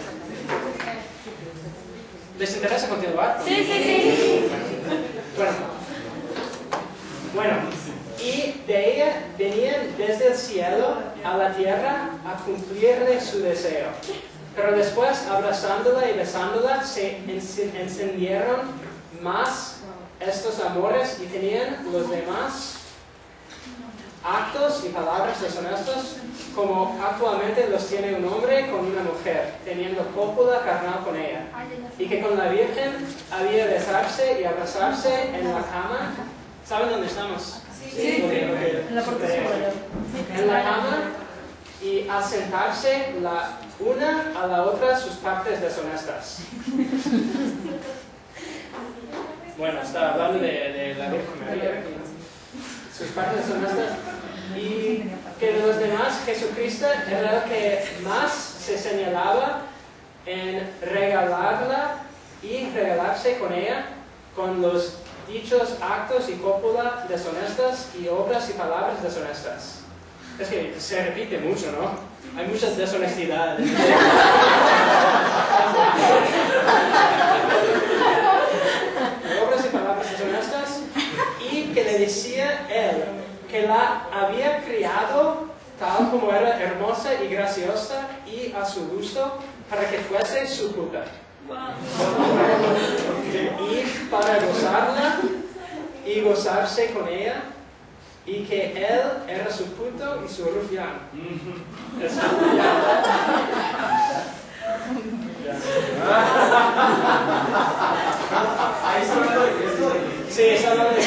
¿Les interesa continuar? Sí. Bueno, y de ella venían desde el cielo a la tierra a cumplirle su deseo. Pero después, abrazándola y besándola, se encendieron más estos amores y tenían los demás actos y palabras deshonestos como actualmente los tiene un hombre con una mujer, teniendo cópula carnal con ella, y que con la Virgen había besarse y abrazarse en la cama. ¿Saben dónde estamos? Sí. En la parte superior. En la cama, y a sentarse la una a la otra sus partes deshonestas. Bueno, está hablando de la Virgen María, sus partes deshonestas, y que de los demás Jesucristo era el que más se señalaba en regalarla y regalarse con ella con los dichos actos y cópula deshonestas y obras y palabras deshonestas. Es que se repite mucho, ¿no? Hay muchas deshonestidades. que la había criado tal como era hermosa y graciosa y a su gusto para que fuese su puta. Y para gozarla y gozarse con ella, y que él era su puto y su rufián. Eso. Ahí está hablando de esto. Sí, está hablando de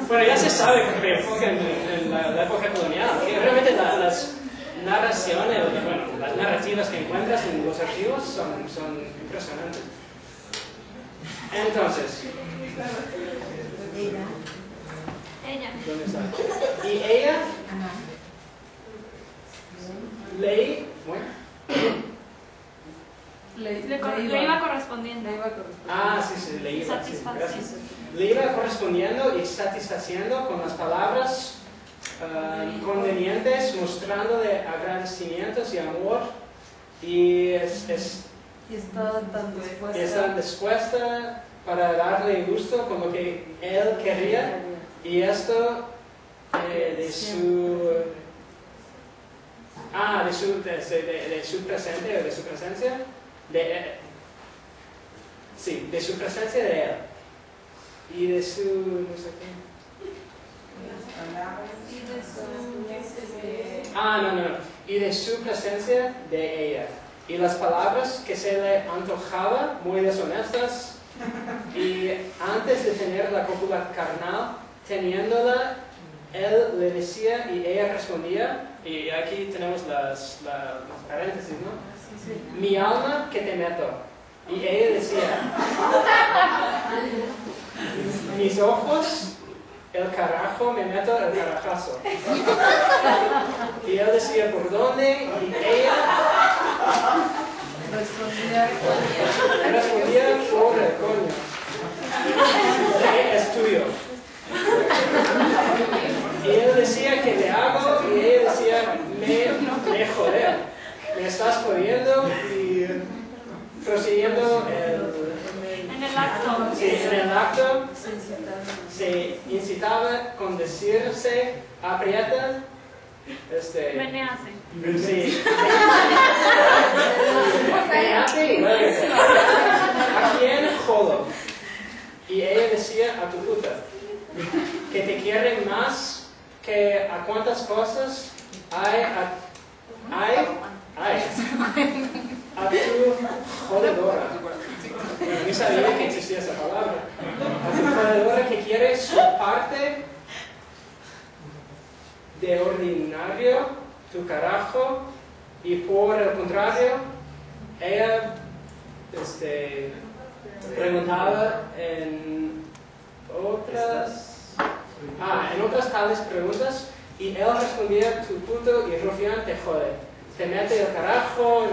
Bueno, ya se sabe que me enfoca en la época colonial, que realmente las narraciones, bueno, las narrativas que encuentras en los archivos son impresionantes. Entonces, ¿dónde está? Y ella leí, bueno. Le iba correspondiendo. Ah, sí, le iba. Gracias. Le iba correspondiendo y satisfaciendo con las palabras convenientes, mostrándole agradecimientos y amor. Y está dispuesta para darle gusto con lo que él quería. Y esto de su presente o de su presencia. De su presencia de él. Y de su, no sé qué. Y de su presencia de ella. Y las palabras que se le antojaba, muy deshonestas, y antes de tener la cópula carnal, teniéndola, él le decía y ella respondía, y aquí tenemos las paréntesis, ¿no? Mi alma que te meto. Y ella decía, mis ojos, el carajo, me meto el carajazo. Y él decía, ¿por dónde? Y ella respondía, por el coño. Es tuyo. Y él decía, ¿qué te hago? Y ella decía, me joder. Me estás jodiendo y prosiguiendo en el acto. Sí, en el acto se incitaba con decirse, aprieta, Menease. Sí. Meneate y muévete. ¿A quién jodo? Y ella decía, a tu puta, que te quieren más que a cuántas cosas hay a tu jodedora. Ni sabía que existía esa palabra. A tu jodedora que quiere su parte de ordinario, tu carajo, y por el contrario, ella preguntaba en otras tales preguntas, y él respondía, tu puto y rufián te jode. Te mete el carajo,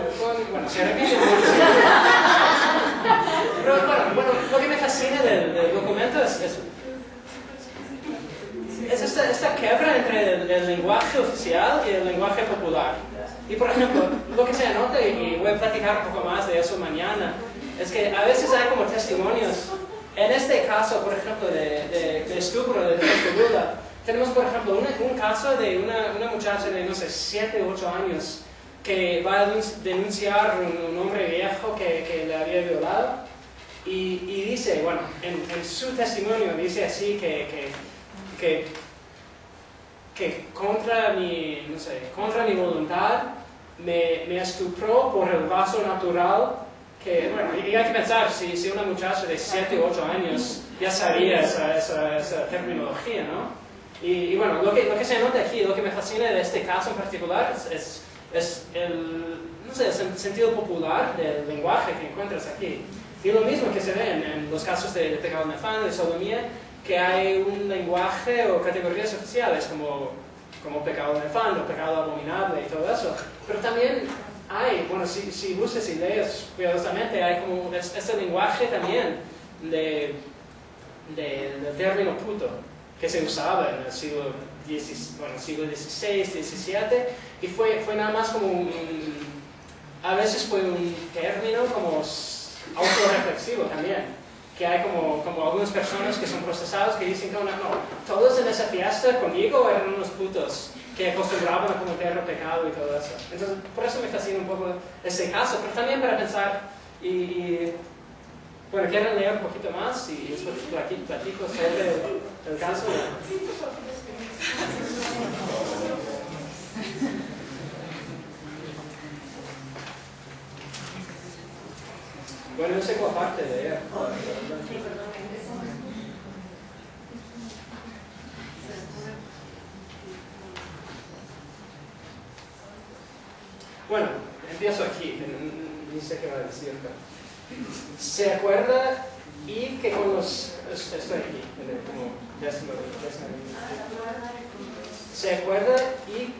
bueno, se repite mucho. Pero bueno, lo que me fascina del documento es esta quebra entre el lenguaje oficial y el lenguaje popular. Y por ejemplo, lo que se anota, y voy a platicar un poco más de eso mañana, es que a veces hay como testimonios. En este caso, por ejemplo, de estupro, de Pascagoula, tenemos por ejemplo un caso de una muchacha de, no sé, 7 u 8 años, que va a denunciar un hombre viejo que le había violado, y dice, bueno, en su testimonio dice así que contra mi voluntad me estupró por el vaso natural, que, bueno, y hay que pensar, si una muchacha de 7 u 8 años ya sabía esa terminología, ¿no? Y bueno, lo que se nota aquí, lo que me fascina de este caso en particular es el sentido popular del lenguaje que encuentras aquí. Y lo mismo que se ve en los casos de pecado nefando, de sodomía, que hay un lenguaje o categorías oficiales como pecado nefando, pecado abominable y todo eso. Pero también hay, bueno, si buscas y lees cuidadosamente, hay como este lenguaje también del término puto, que se usaba en el siglo XVI, XVII, y fue nada más como a veces fue un término como autorreflexivo también, que hay como algunas personas que son procesados que dicen que no, todos en esa fiesta conmigo eran unos putos que acostumbraban a cometer el pecado y todo eso. Entonces, por eso me fascina un poco ese caso, pero también para pensar bueno, quieren leer un poquito más y después platico sobre el caso. Bueno, no sé cuál parte de ella. Bueno, empiezo aquí. Ni sé qué va a decir. Se acuerda y que con los... Estoy aquí, como décimo. Se acuerda y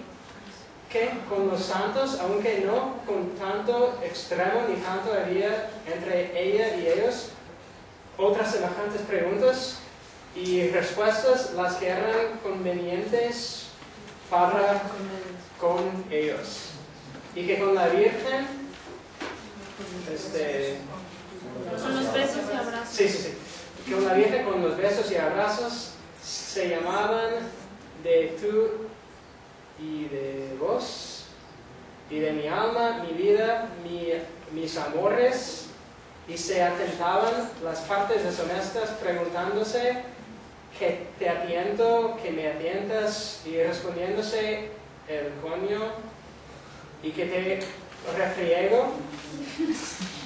que con los santos, aunque no con tanto extremo ni tanto había entre ella y ellos, otras semejantes preguntas y respuestas las que eran convenientes para con ellos. Y que con la Virgen, con los besos y abrazos. Sí. Que con la Virgen, con los besos y abrazos, se llamaban de tú y de vos, y de mi alma, mi vida, mis amores, y se atentaban las partes deshonestas preguntándose que te atiento, que me atientas, y respondiéndose el coño, y que te refriego,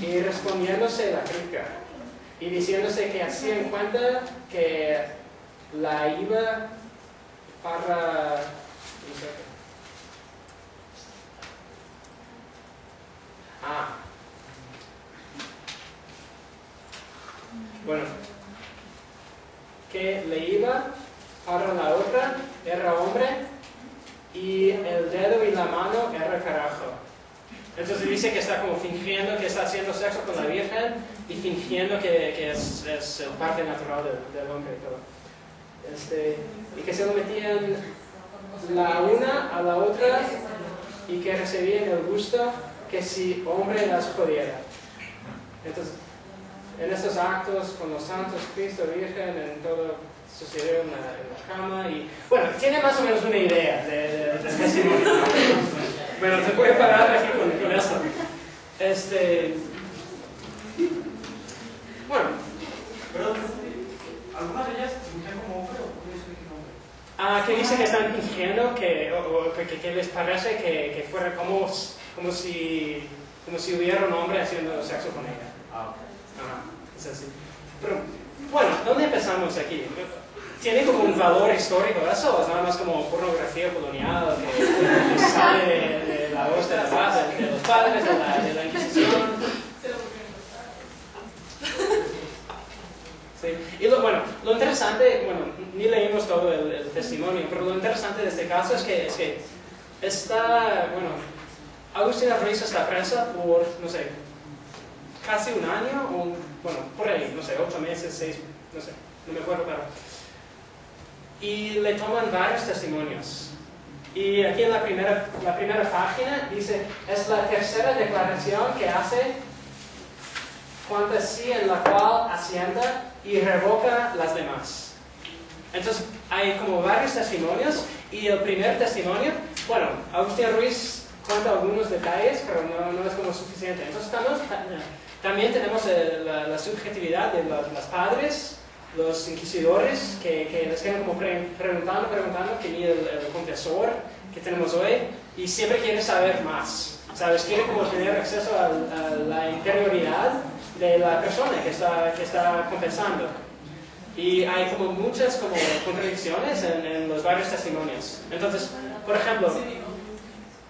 y respondiéndose la crica, y diciéndose que así en cuenta que la iba para... Bueno, que le iba para la otra, era hombre, y el dedo y la mano era carajo. Entonces dice que está como fingiendo que está haciendo sexo con la Virgen y fingiendo que es parte natural del hombre y todo. Y que se lo metían la una a la otra y que recibían el gusto que si hombre las pudiera. Entonces, en estos actos con los santos, Cristo, Virgen, en todo sucedió en la cama y... Bueno, tiene más o menos una idea del testimonio. Bueno, se puede parar aquí con esto. Bueno. Pero, ¿algunas de ellas fingen como hombre o puede ser que no hombre? Que dice que están fingiendo que les parece que fuera como si hubiera un hombre haciendo sexo con ella. Es así. Pero, bueno, ¿dónde empezamos aquí? ¿Tiene como un valor histórico eso o es nada más como pornografía colonial que sale de la voz de los padres, de la Inquisición? Sí. Y lo interesante, ni leímos todo el testimonio, pero lo interesante de este caso es que Agustina Ruiz está presa por, no sé, casi un año, o por ahí, no sé, 8 meses, 6, no sé, no me acuerdo, pero... Y le toman varios testimonios. Y aquí en la primera página dice, es la tercera declaración que hace cuando sí en la cual asienta y revoca las demás. Entonces hay como varios testimonios y el primer testimonio, Agustina Ruiz cuenta algunos detalles, pero no es como suficiente. Entonces también tenemos la subjetividad de los padres, los inquisidores, que les quedan como preguntando, que ni el confesor que tenemos hoy, y siempre quiere saber más, ¿sabes? Quiere como tener acceso a la interioridad de la persona que está confesando. Y hay como muchas contradicciones en los varios testimonios. Entonces, por ejemplo,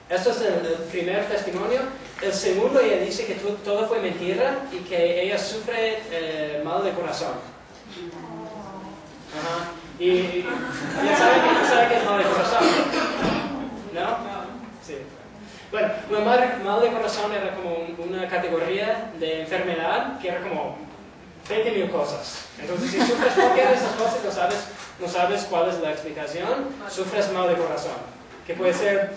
esto es el primer testimonio. El segundo, ella dice que todo fue mentira y que ella sufre mal de corazón. Y ya sabe que es mal de corazón, ¿no? Sí. Bueno, mal de corazón era como una categoría de enfermedad que era como 20.000 cosas. Entonces, si sufres cualquiera de esas cosas, no sabes cuál es la explicación, sufres mal de corazón. Que puede ser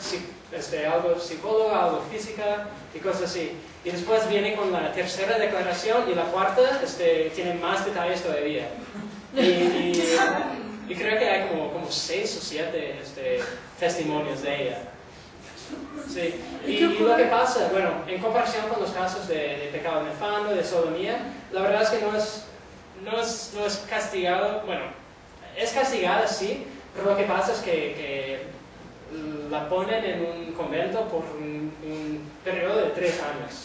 algo psicóloga, algo física y cosas así. Y después viene con la tercera declaración y la cuarta tiene más detalles todavía. Y creo que hay como 6 o 7 testimonios de ella. Sí. Y lo que pasa, bueno, en comparación con los casos de pecado nefando, de sodomía, la verdad es que no es castigado, bueno, es castigada sí, pero lo que pasa es que la ponen en un convento por un periodo de 3 años,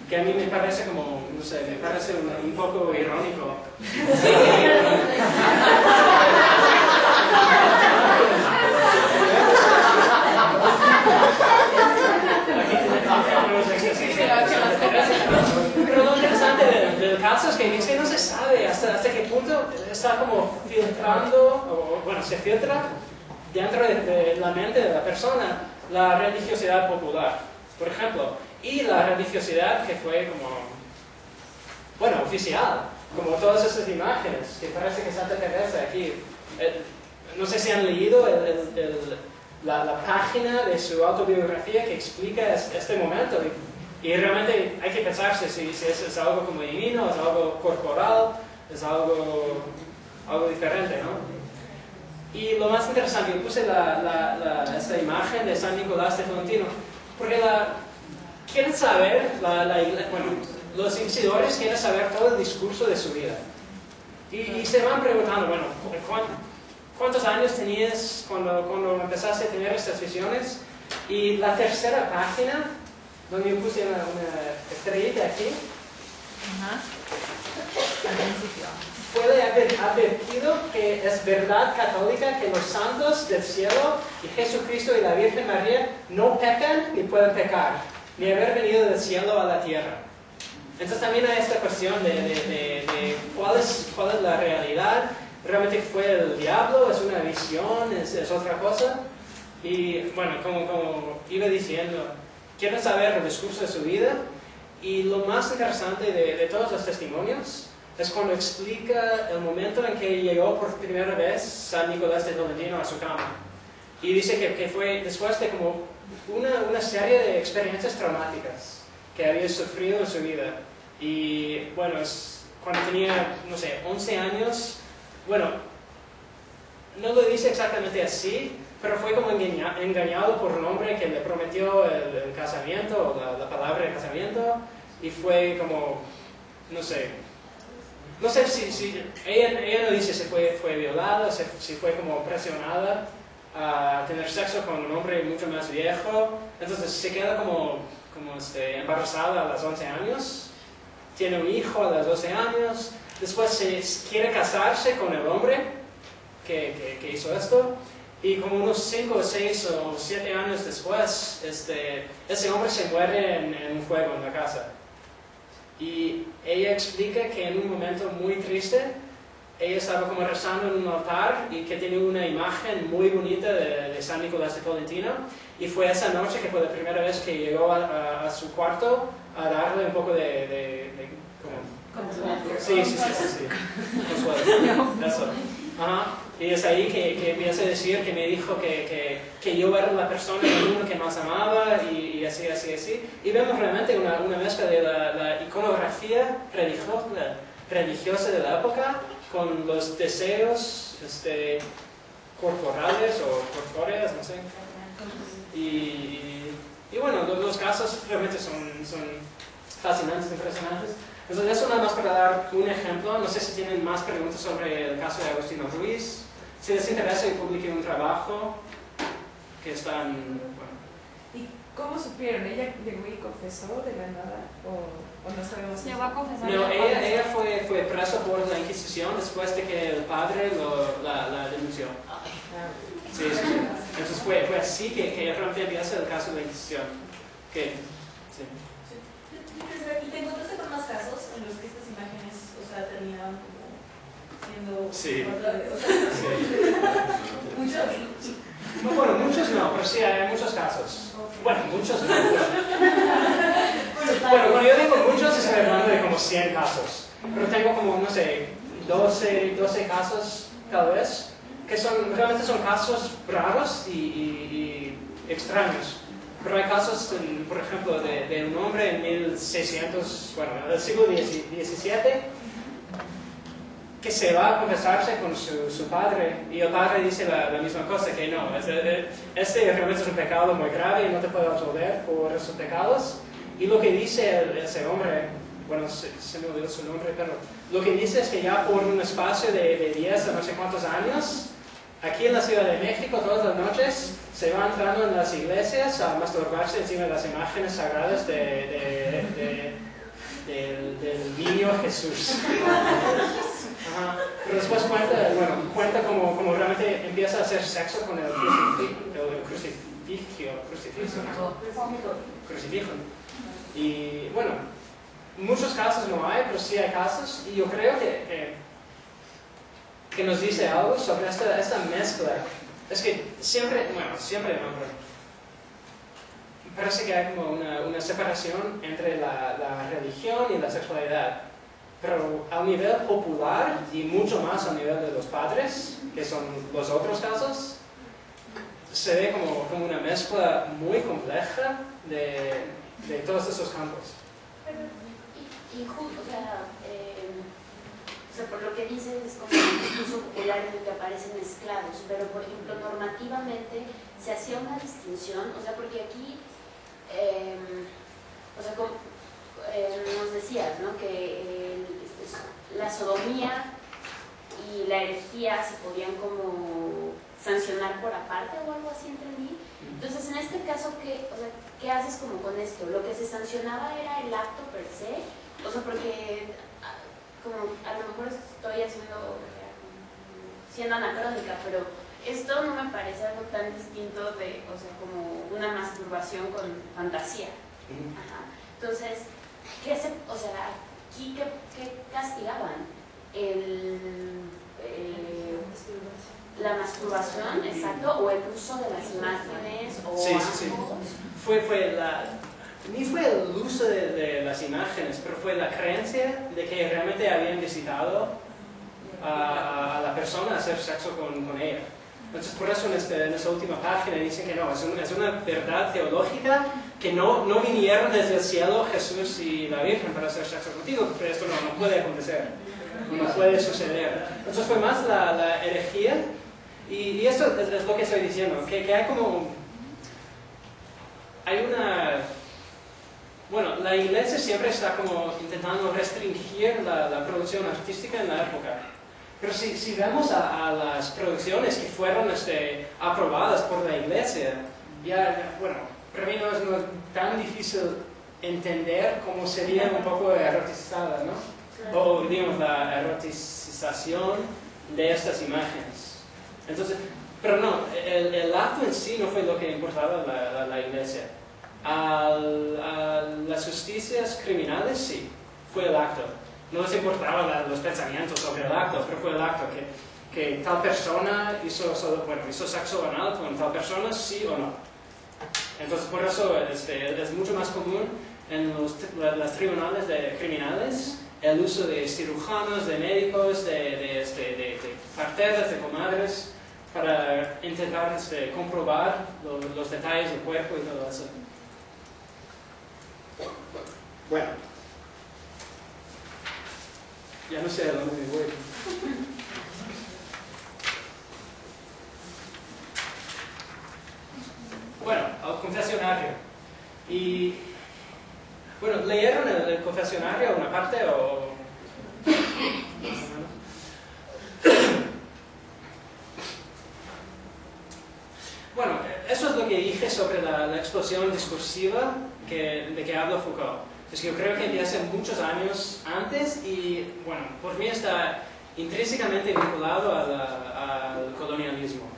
que a mí me parece como, no sé, me parece un poco irónico. Pero lo interesante del caso es que no se sabe hasta qué punto está como filtrando, bueno, se filtra dentro de la mente de la persona la religiosidad popular, por ejemplo, y la religiosidad que fue como, bueno, oficial, como todas esas imágenes, que parece que Santa Teresa aquí, no sé si han leído la página de su autobiografía que explica este momento, y realmente hay que pensarse si es algo como divino, es algo corporal, es algo diferente, ¿no? Y lo más interesante, yo puse esta imagen de San Nicolás de Tolentino, porque quieren saber, bueno, los inquisidores quieren saber todo el discurso de su vida. Y se van preguntando, bueno, ¿cuántos años tenías cuando empezaste a tener estas visiones? Y la tercera página, donde yo puse una estrellita aquí, al principio. puede haber advertido que es verdad católica que los santos del cielo y Jesucristo y la Virgen María no pecan ni pueden pecar, ni haber venido del cielo a la tierra. Entonces también hay esta cuestión de cuál es la realidad. ¿Realmente fue el diablo? ¿Es una visión? ¿Es otra cosa? Y bueno, como iba diciendo, quieren saber el discurso de su vida, y lo más interesante de todos los testimonios es cuando explica el momento en que llegó por primera vez San Nicolás de Tolentino a su cama. Y dice que fue después de como una serie de experiencias traumáticas que había sufrido en su vida. Y bueno, cuando tenía, no sé, 11 años, bueno, no lo dice exactamente así, pero fue como engañado por un hombre que le prometió el casamiento, o la palabra de casamiento, y fue como, no sé si ella no dice si fue violada, si fue como presionada a tener sexo con un hombre mucho más viejo. Entonces se queda como embarazada a los 11 años, tiene un hijo a los 12 años, después se quiere casarse con el hombre que hizo esto, y como unos 5 o 6 o 7 años después, ese hombre se muere en un fuego en la casa. Y ella explica que en un momento muy triste, ella estaba como rezando en un altar y que tenía una imagen muy bonita de San Nicolás de Tolentino, y fue esa noche que fue la primera vez que llegó a su cuarto a darle un poco Sí. Consuelo. Eso. Ajá. Y es ahí que empieza a decir que me dijo que yo era la persona del mundo que más amaba, y así. Y vemos realmente una mezcla de la iconografía religiosa de la época con los deseos corporales o corpóreos, no sé. Y bueno, los casos realmente son fascinantes, impresionantes. Entonces eso nada más para dar un ejemplo. No sé si tienen más preguntas sobre el caso de Agustino Ruiz. Si les interesa, yo publiqué un trabajo que está en... Bueno. ¿Y cómo supieron? ¿Ella llegó y confesó de la nada? ¿O no sabemos? Llegó a confesar. No, ella fue presa por la Inquisición después de que el padre la denunció. Sí. Entonces fue así que realmente empieza el caso de la Inquisición. Sí. ¿Y te encontraste con más casos en los que estas imágenes, terminaban como siendo... Sí. ¿Muchos? No, bueno, muchos no, pero sí hay muchos casos. Bueno, muchos no. Bueno, cuando yo digo muchos, estoy hablando de como 100 casos. Pero tengo como, no sé, 12 casos tal vez, que realmente son casos raros y extraños. Pero hay casos, por ejemplo, de un hombre en 1600, bueno, en el siglo XVII, que se va a confesarse con su padre, y el padre dice la misma cosa, que no, este realmente es un pecado muy grave y no te puedo absolver por esos pecados. Y lo que dice ese hombre, bueno, se me olvidó su nombre, pero lo que dice es que ya por un espacio de 10 a no sé cuántos años, aquí en la Ciudad de México, todas las noches, se va entrando en las iglesias a masturbarse encima de las imágenes sagradas del niño Jesús. Ajá. Pero después cuenta como realmente empieza a hacer sexo con el crucifijo. Y bueno, muchos casos no hay, pero sí hay casos, y yo creo que nos dice algo sobre esta mezcla. Es que siempre no, pero parece que hay como una separación entre la religión y la sexualidad. Pero a nivel popular, y mucho más a nivel de los padres, que son los otros casos, se ve como una mezcla muy compleja de todos esos campos. Por lo que dices es como un discurso popular en el que aparecen mezclados, pero por ejemplo normativamente se hacía una distinción, o sea, porque aquí, nos decías, ¿no?, que la sodomía y la herejía se podían como sancionar por aparte o algo así, entendí. Entonces, en este caso, ¿qué haces como con esto? Lo que se sancionaba era el acto per se, o sea, porque como a lo mejor estoy siendo anacrónica, pero esto no me parece algo tan distinto de, o sea, como una masturbación con fantasía. Ajá. Entonces, aquí qué castigaban? La masturbación, exacto, o el uso de las imágenes, o sí. Ni fue el uso de las imágenes, pero fue la creencia de que realmente habían visitado a la persona a hacer sexo con ella. Entonces, por eso en esta última página dicen que no, es una verdad teológica, que no vinieron desde el cielo Jesús y la Virgen para hacer sexo contigo, porque esto no puede acontecer, no puede suceder. Entonces fue más la herejía, y esto es lo que estoy diciendo, que hay como... Hay una... Bueno, la iglesia siempre está como intentando restringir la producción artística en la época. Pero si vemos a las producciones que fueron aprobadas por la iglesia, bueno, para mí no es tan difícil entender cómo serían un poco erotizadas, ¿no? O digamos la eroticización de estas imágenes. Entonces, pero no, el acto en sí no fue lo que importaba a la iglesia. A las justicias criminales sí, fue el acto. No les importaba los pensamientos sobre el acto, pero fue el acto que tal persona hizo sexo anal con tal persona, sí o no. Entonces por eso es mucho más común en los tribunales criminales el uso de cirujanos, de médicos, de parteras, de comadres, para intentar comprobar los detalles del cuerpo y todo eso. Bueno, ya no sé a dónde me voy. Bueno, al confesionario. Y bueno, ¿leyeron el confesionario una parte o...? Bueno, eso es lo que dije sobre la explosión discursiva de que habla Foucault. Es que yo creo que empieza muchos años antes y, bueno, por mí está intrínsecamente vinculado al colonialismo,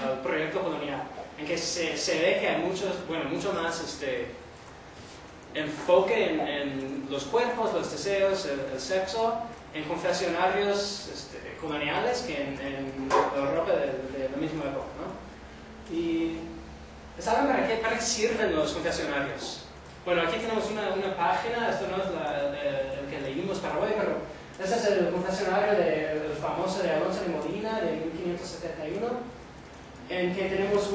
al proyecto colonial, en que se ve que hay mucho más enfoque en los cuerpos, los deseos, el sexo, en confesionarios coloniales que en Europa de la misma época, ¿no? Y ¿saben para qué sirven los confesionarios? Bueno, aquí tenemos una página, esto no es el que leímos para hoy, pero este es el confesionario del famoso de Alonso de Molina de 1571. en que tenemos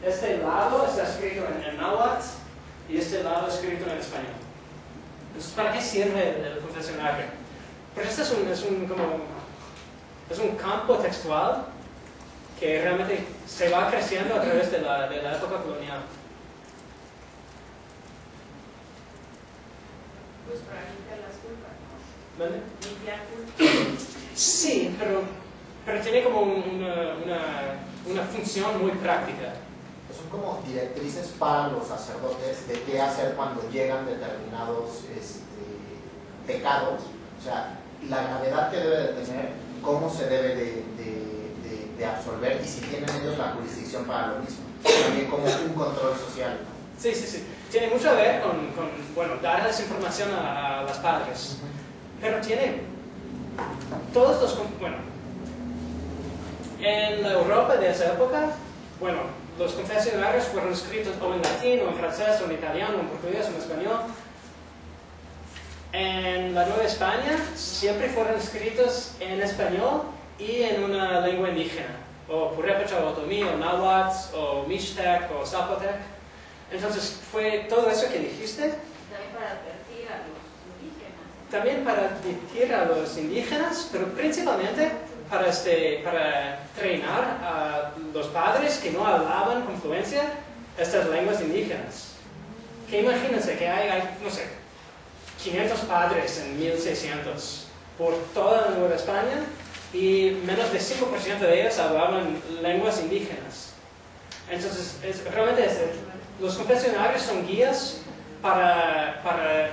este lado está escrito en náhuatl y este lado escrito en español. Entonces, ¿para qué sirve el confesionario? Pues este es un campo textual que realmente se va creciendo a través de la época colonial. Pues para limpiar las culpas, ¿no? ¿Vale? Limpiar culpas. Sí, pero tiene como una función muy práctica. Son como directrices para los sacerdotes de qué hacer cuando llegan determinados pecados, o sea, la gravedad que debe de tener, cómo se debe de absolver y si tienen ellos la jurisdicción para lo mismo, también como un control social. Sí. Tiene mucho a ver con darles información a los padres, pero tiene todos los... en la Europa de esa época, los confesionarios fueron escritos o en latín, o en francés, o en italiano, o en portugués, o en español. En la Nueva España siempre fueron escritos en español y en una lengua indígena, o purépecha, o otomí, o náhuatl, o mixtec, o zapotec. Entonces fue todo eso que dijiste. También para advertir a los indígenas. También para advertir a los indígenas, pero principalmente para entrenar a los padres que no hablaban con fluencia estas lenguas indígenas. Que imagínense que hay, no sé, 500 padres en 1600 por toda la Nueva España y menos de 5% de ellos hablaban lenguas indígenas. Entonces, los confesionarios son guías para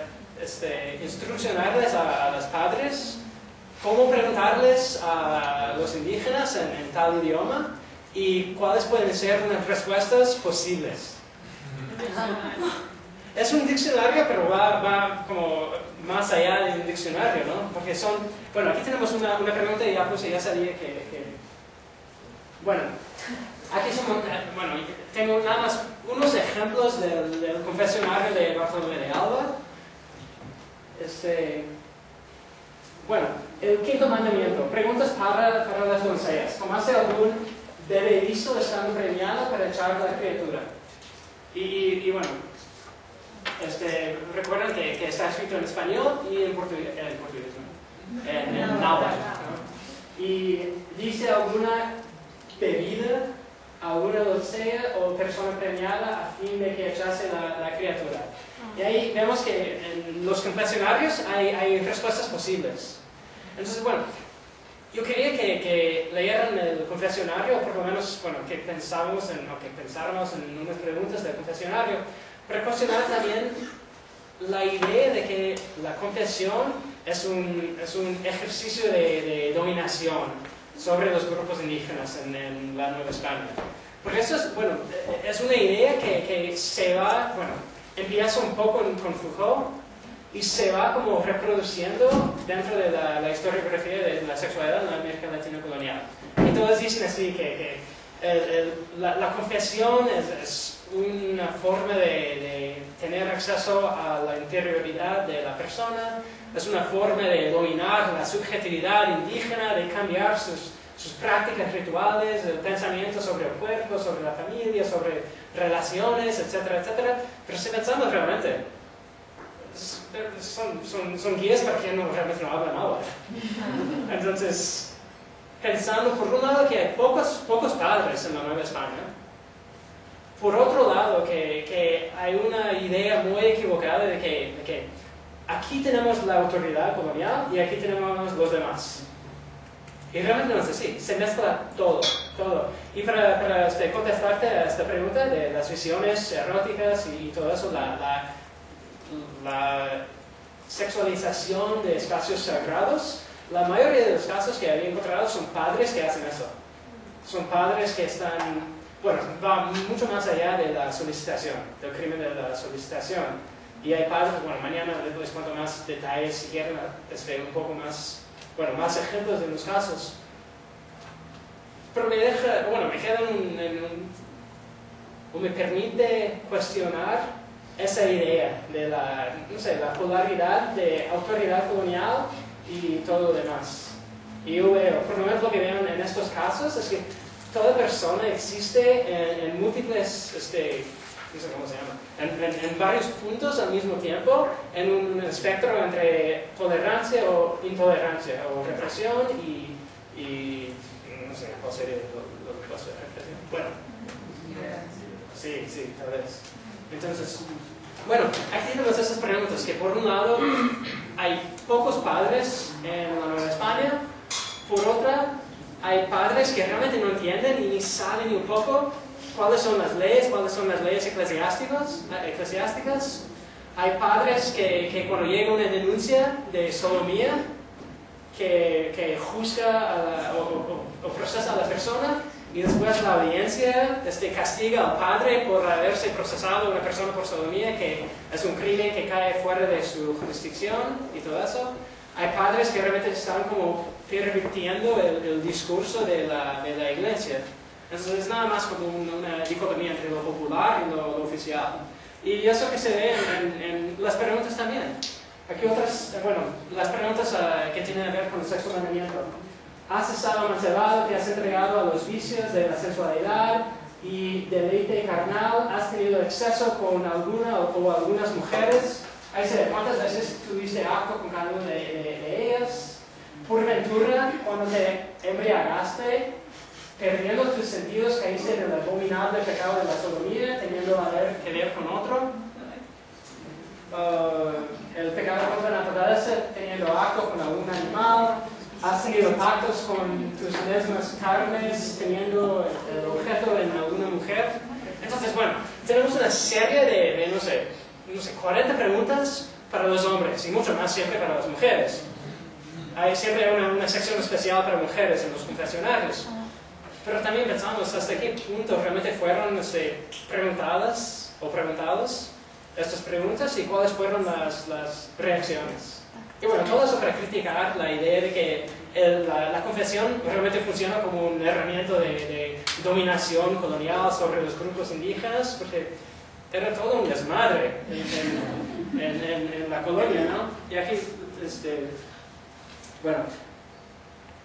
instruccionarles a los padres cómo preguntarles a los indígenas en tal idioma y cuáles pueden ser unas respuestas posibles. Es un diccionario, pero va como más allá de un diccionario, ¿no? Porque aquí tenemos una pregunta y ya sabía que aquí tengo nada más unos ejemplos del confesionario de Bartolomé de Alba. El quinto mandamiento, preguntas para las doncellas. ¿Tomaste algún bebedizo estando preñada para echar a la criatura? Recuerden que está escrito en español y en portugués, ¿no? en náhuatl, ¿no? Y dice alguna bebida a alguna doncella o persona preñada a fin de que echase la criatura. Y ahí vemos que en los confesionarios hay respuestas posibles. Entonces, yo quería que leyeran el confesionario, o por lo menos, que pensáramos en unas preguntas del confesionario, para cuestionar también la idea de que la confesión es un ejercicio de dominación sobre los grupos indígenas en la Nueva España. Porque eso es una idea que se va, empieza un poco con Foucault y se va como reproduciendo dentro de la historiografía de la sexualidad en la América Latina colonial. Y todos dicen así que la confesión es una forma de tener acceso a la interioridad de la persona, es una forma de dominar la subjetividad indígena, de cambiar sus prácticas rituales, el pensamiento sobre el cuerpo, sobre la familia, sobre relaciones, etcétera, etcétera. Pero si pensamos realmente, son guías para quien realmente no habla nada. Entonces, pensando por un lado que hay pocos padres en la Nueva España, por otro lado que hay una idea muy equivocada de que aquí tenemos la autoridad colonial y aquí tenemos los demás. Y realmente no es así, se mezcla todo. Y para contestarte a esta pregunta de las visiones eróticas y todo eso, la sexualización de espacios sagrados, la mayoría de los casos que había encontrado son padres que hacen eso. Son padres que va mucho más allá de la solicitación, del crimen de la solicitación. Y hay padres, mañana les cuento más detalles si quieren, un poco más, más ejemplos de los casos. Pero me queda me permite cuestionar esa idea de la polaridad de autoridad colonial y todo lo demás. Y yo veo, por lo menos lo que veo en estos casos es que toda persona existe en múltiples, no sé cómo se llama, en varios puntos al mismo tiempo, en un espectro entre tolerancia o intolerancia, o represión y no sé, ¿cuál sería lo que pasa? Bueno, sí, tal vez. Entonces, bueno, aquí tenemos esas preguntas, que por un lado hay pocos padres en la Nueva España, por otra hay padres que realmente no entienden y ni saben ni un poco cuáles son las leyes eclesiásticas. Hay padres que cuando llega una denuncia de sodomía, que juzga o procesa a la persona, y después la audiencia castiga al padre por haberse procesado a una persona por sodomía, que es un crimen que cae fuera de su jurisdicción y todo eso. Hay padres que realmente están como pervirtiendo el discurso de la iglesia. Entonces es nada más como una dicotomía entre lo popular y lo oficial. Y eso que se ve en las preguntas también. Aquí otras, las preguntas que tienen que ver con el sexto mandamiento. ¿Has estado emancipado, te has entregado a los vicios de la sensualidad y deleite carnal? ¿Has tenido exceso con alguna o algunas mujeres? ¿Cuántas veces tuviste acto con cada una de ellas? Por ventura, cuando te embriagaste, perdiendo tus sentidos, caíste en el abominable pecado de la sodomía, teniendo que ver con otro. El pecado contra la naturaleza, teniendo acto con algún animal. Has tenido actos con tus mismas carnes, teniendo el objeto en alguna mujer. Entonces, bueno, tenemos una serie de no sé, 40 preguntas para los hombres y mucho más siempre para las mujeres. Hay siempre una sección especial para mujeres en los confesionarios. Pero también pensamos hasta qué punto realmente fueron preguntadas o preguntados estas preguntas y cuáles fueron las reacciones. Y bueno, todo eso para criticar la idea de que la confesión realmente funciona como un herramienta de dominación colonial sobre los grupos indígenas, porque era todo un desmadre en la colonia, ¿no? Y aquí,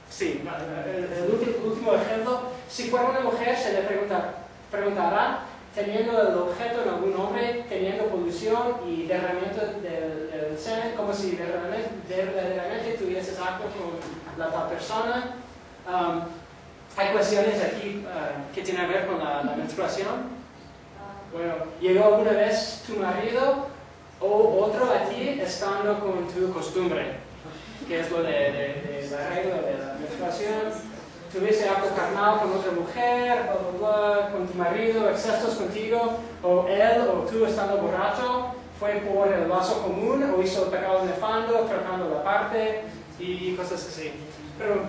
sí, el último ejemplo, si fuera una mujer se le preguntará, teniendo el objeto en algún hombre, teniendo polución y derramamiento del semen, como si verdaderamente tuvieses acto con la tal persona. Hay cuestiones aquí que tienen que ver con la menstruación. Bueno, ¿llegó alguna vez tu marido o otro a ti estando con tu costumbre? Que es lo de la regla de la menstruación. Tuviste acto carnal con otra mujer, bla, bla, bla, con tu marido, excesos contigo, o él o tú estando borracho, fue por el vaso común, o hizo el pecado nefando, tratando la parte, y cosas así. Pero,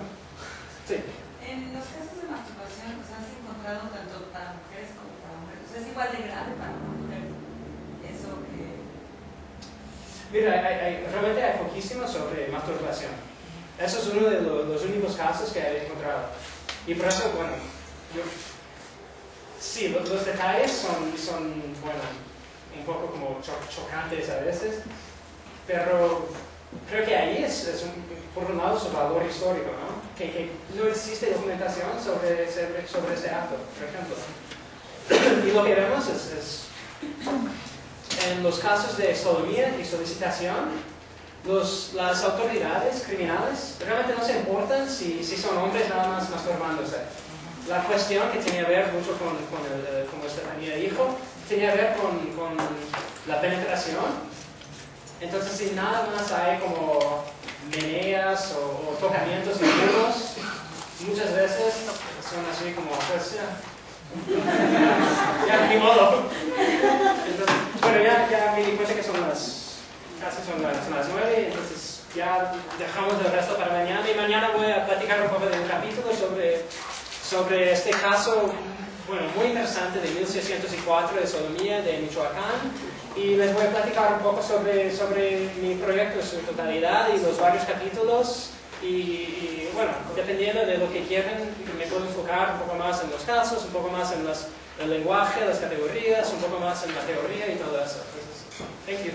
sí. En los casos de masturbación, ¿has encontrado tanto para mujeres como para hombres? ¿Es igual de grave para una mujer eso que...? Mira, realmente hay poquísimo sobre masturbación. Eso es uno de los únicos casos que he encontrado. Y por eso, bueno, sí, los detalles son un poco como chocantes a veces, pero creo que ahí es por un lado su valor histórico, ¿no? Que no existe documentación sobre este acto, por ejemplo. Y lo que vemos es en los casos de sodomía y solicitación, las autoridades criminales realmente no se importan si son hombres nada más masturbándose. La cuestión que tenía que ver mucho como Estefanía dijo, tenía que ver con la penetración. Entonces, si nada más hay como meneas o tocamientos internos, muchas veces son así como, pues ya ni modo. Entonces, bueno, ya me di cuenta que casi son las 9, entonces ya dejamos el resto para mañana, y mañana voy a platicar un poco de un capítulo sobre este caso, muy interesante de 1604 de sodomía de Michoacán, y les voy a platicar un poco sobre mi proyecto en su totalidad y los varios capítulos, y dependiendo de lo que quieran, me puedo enfocar un poco más en los casos, un poco más en el lenguaje, las categorías, un poco más en la teoría y todo eso. Thank you.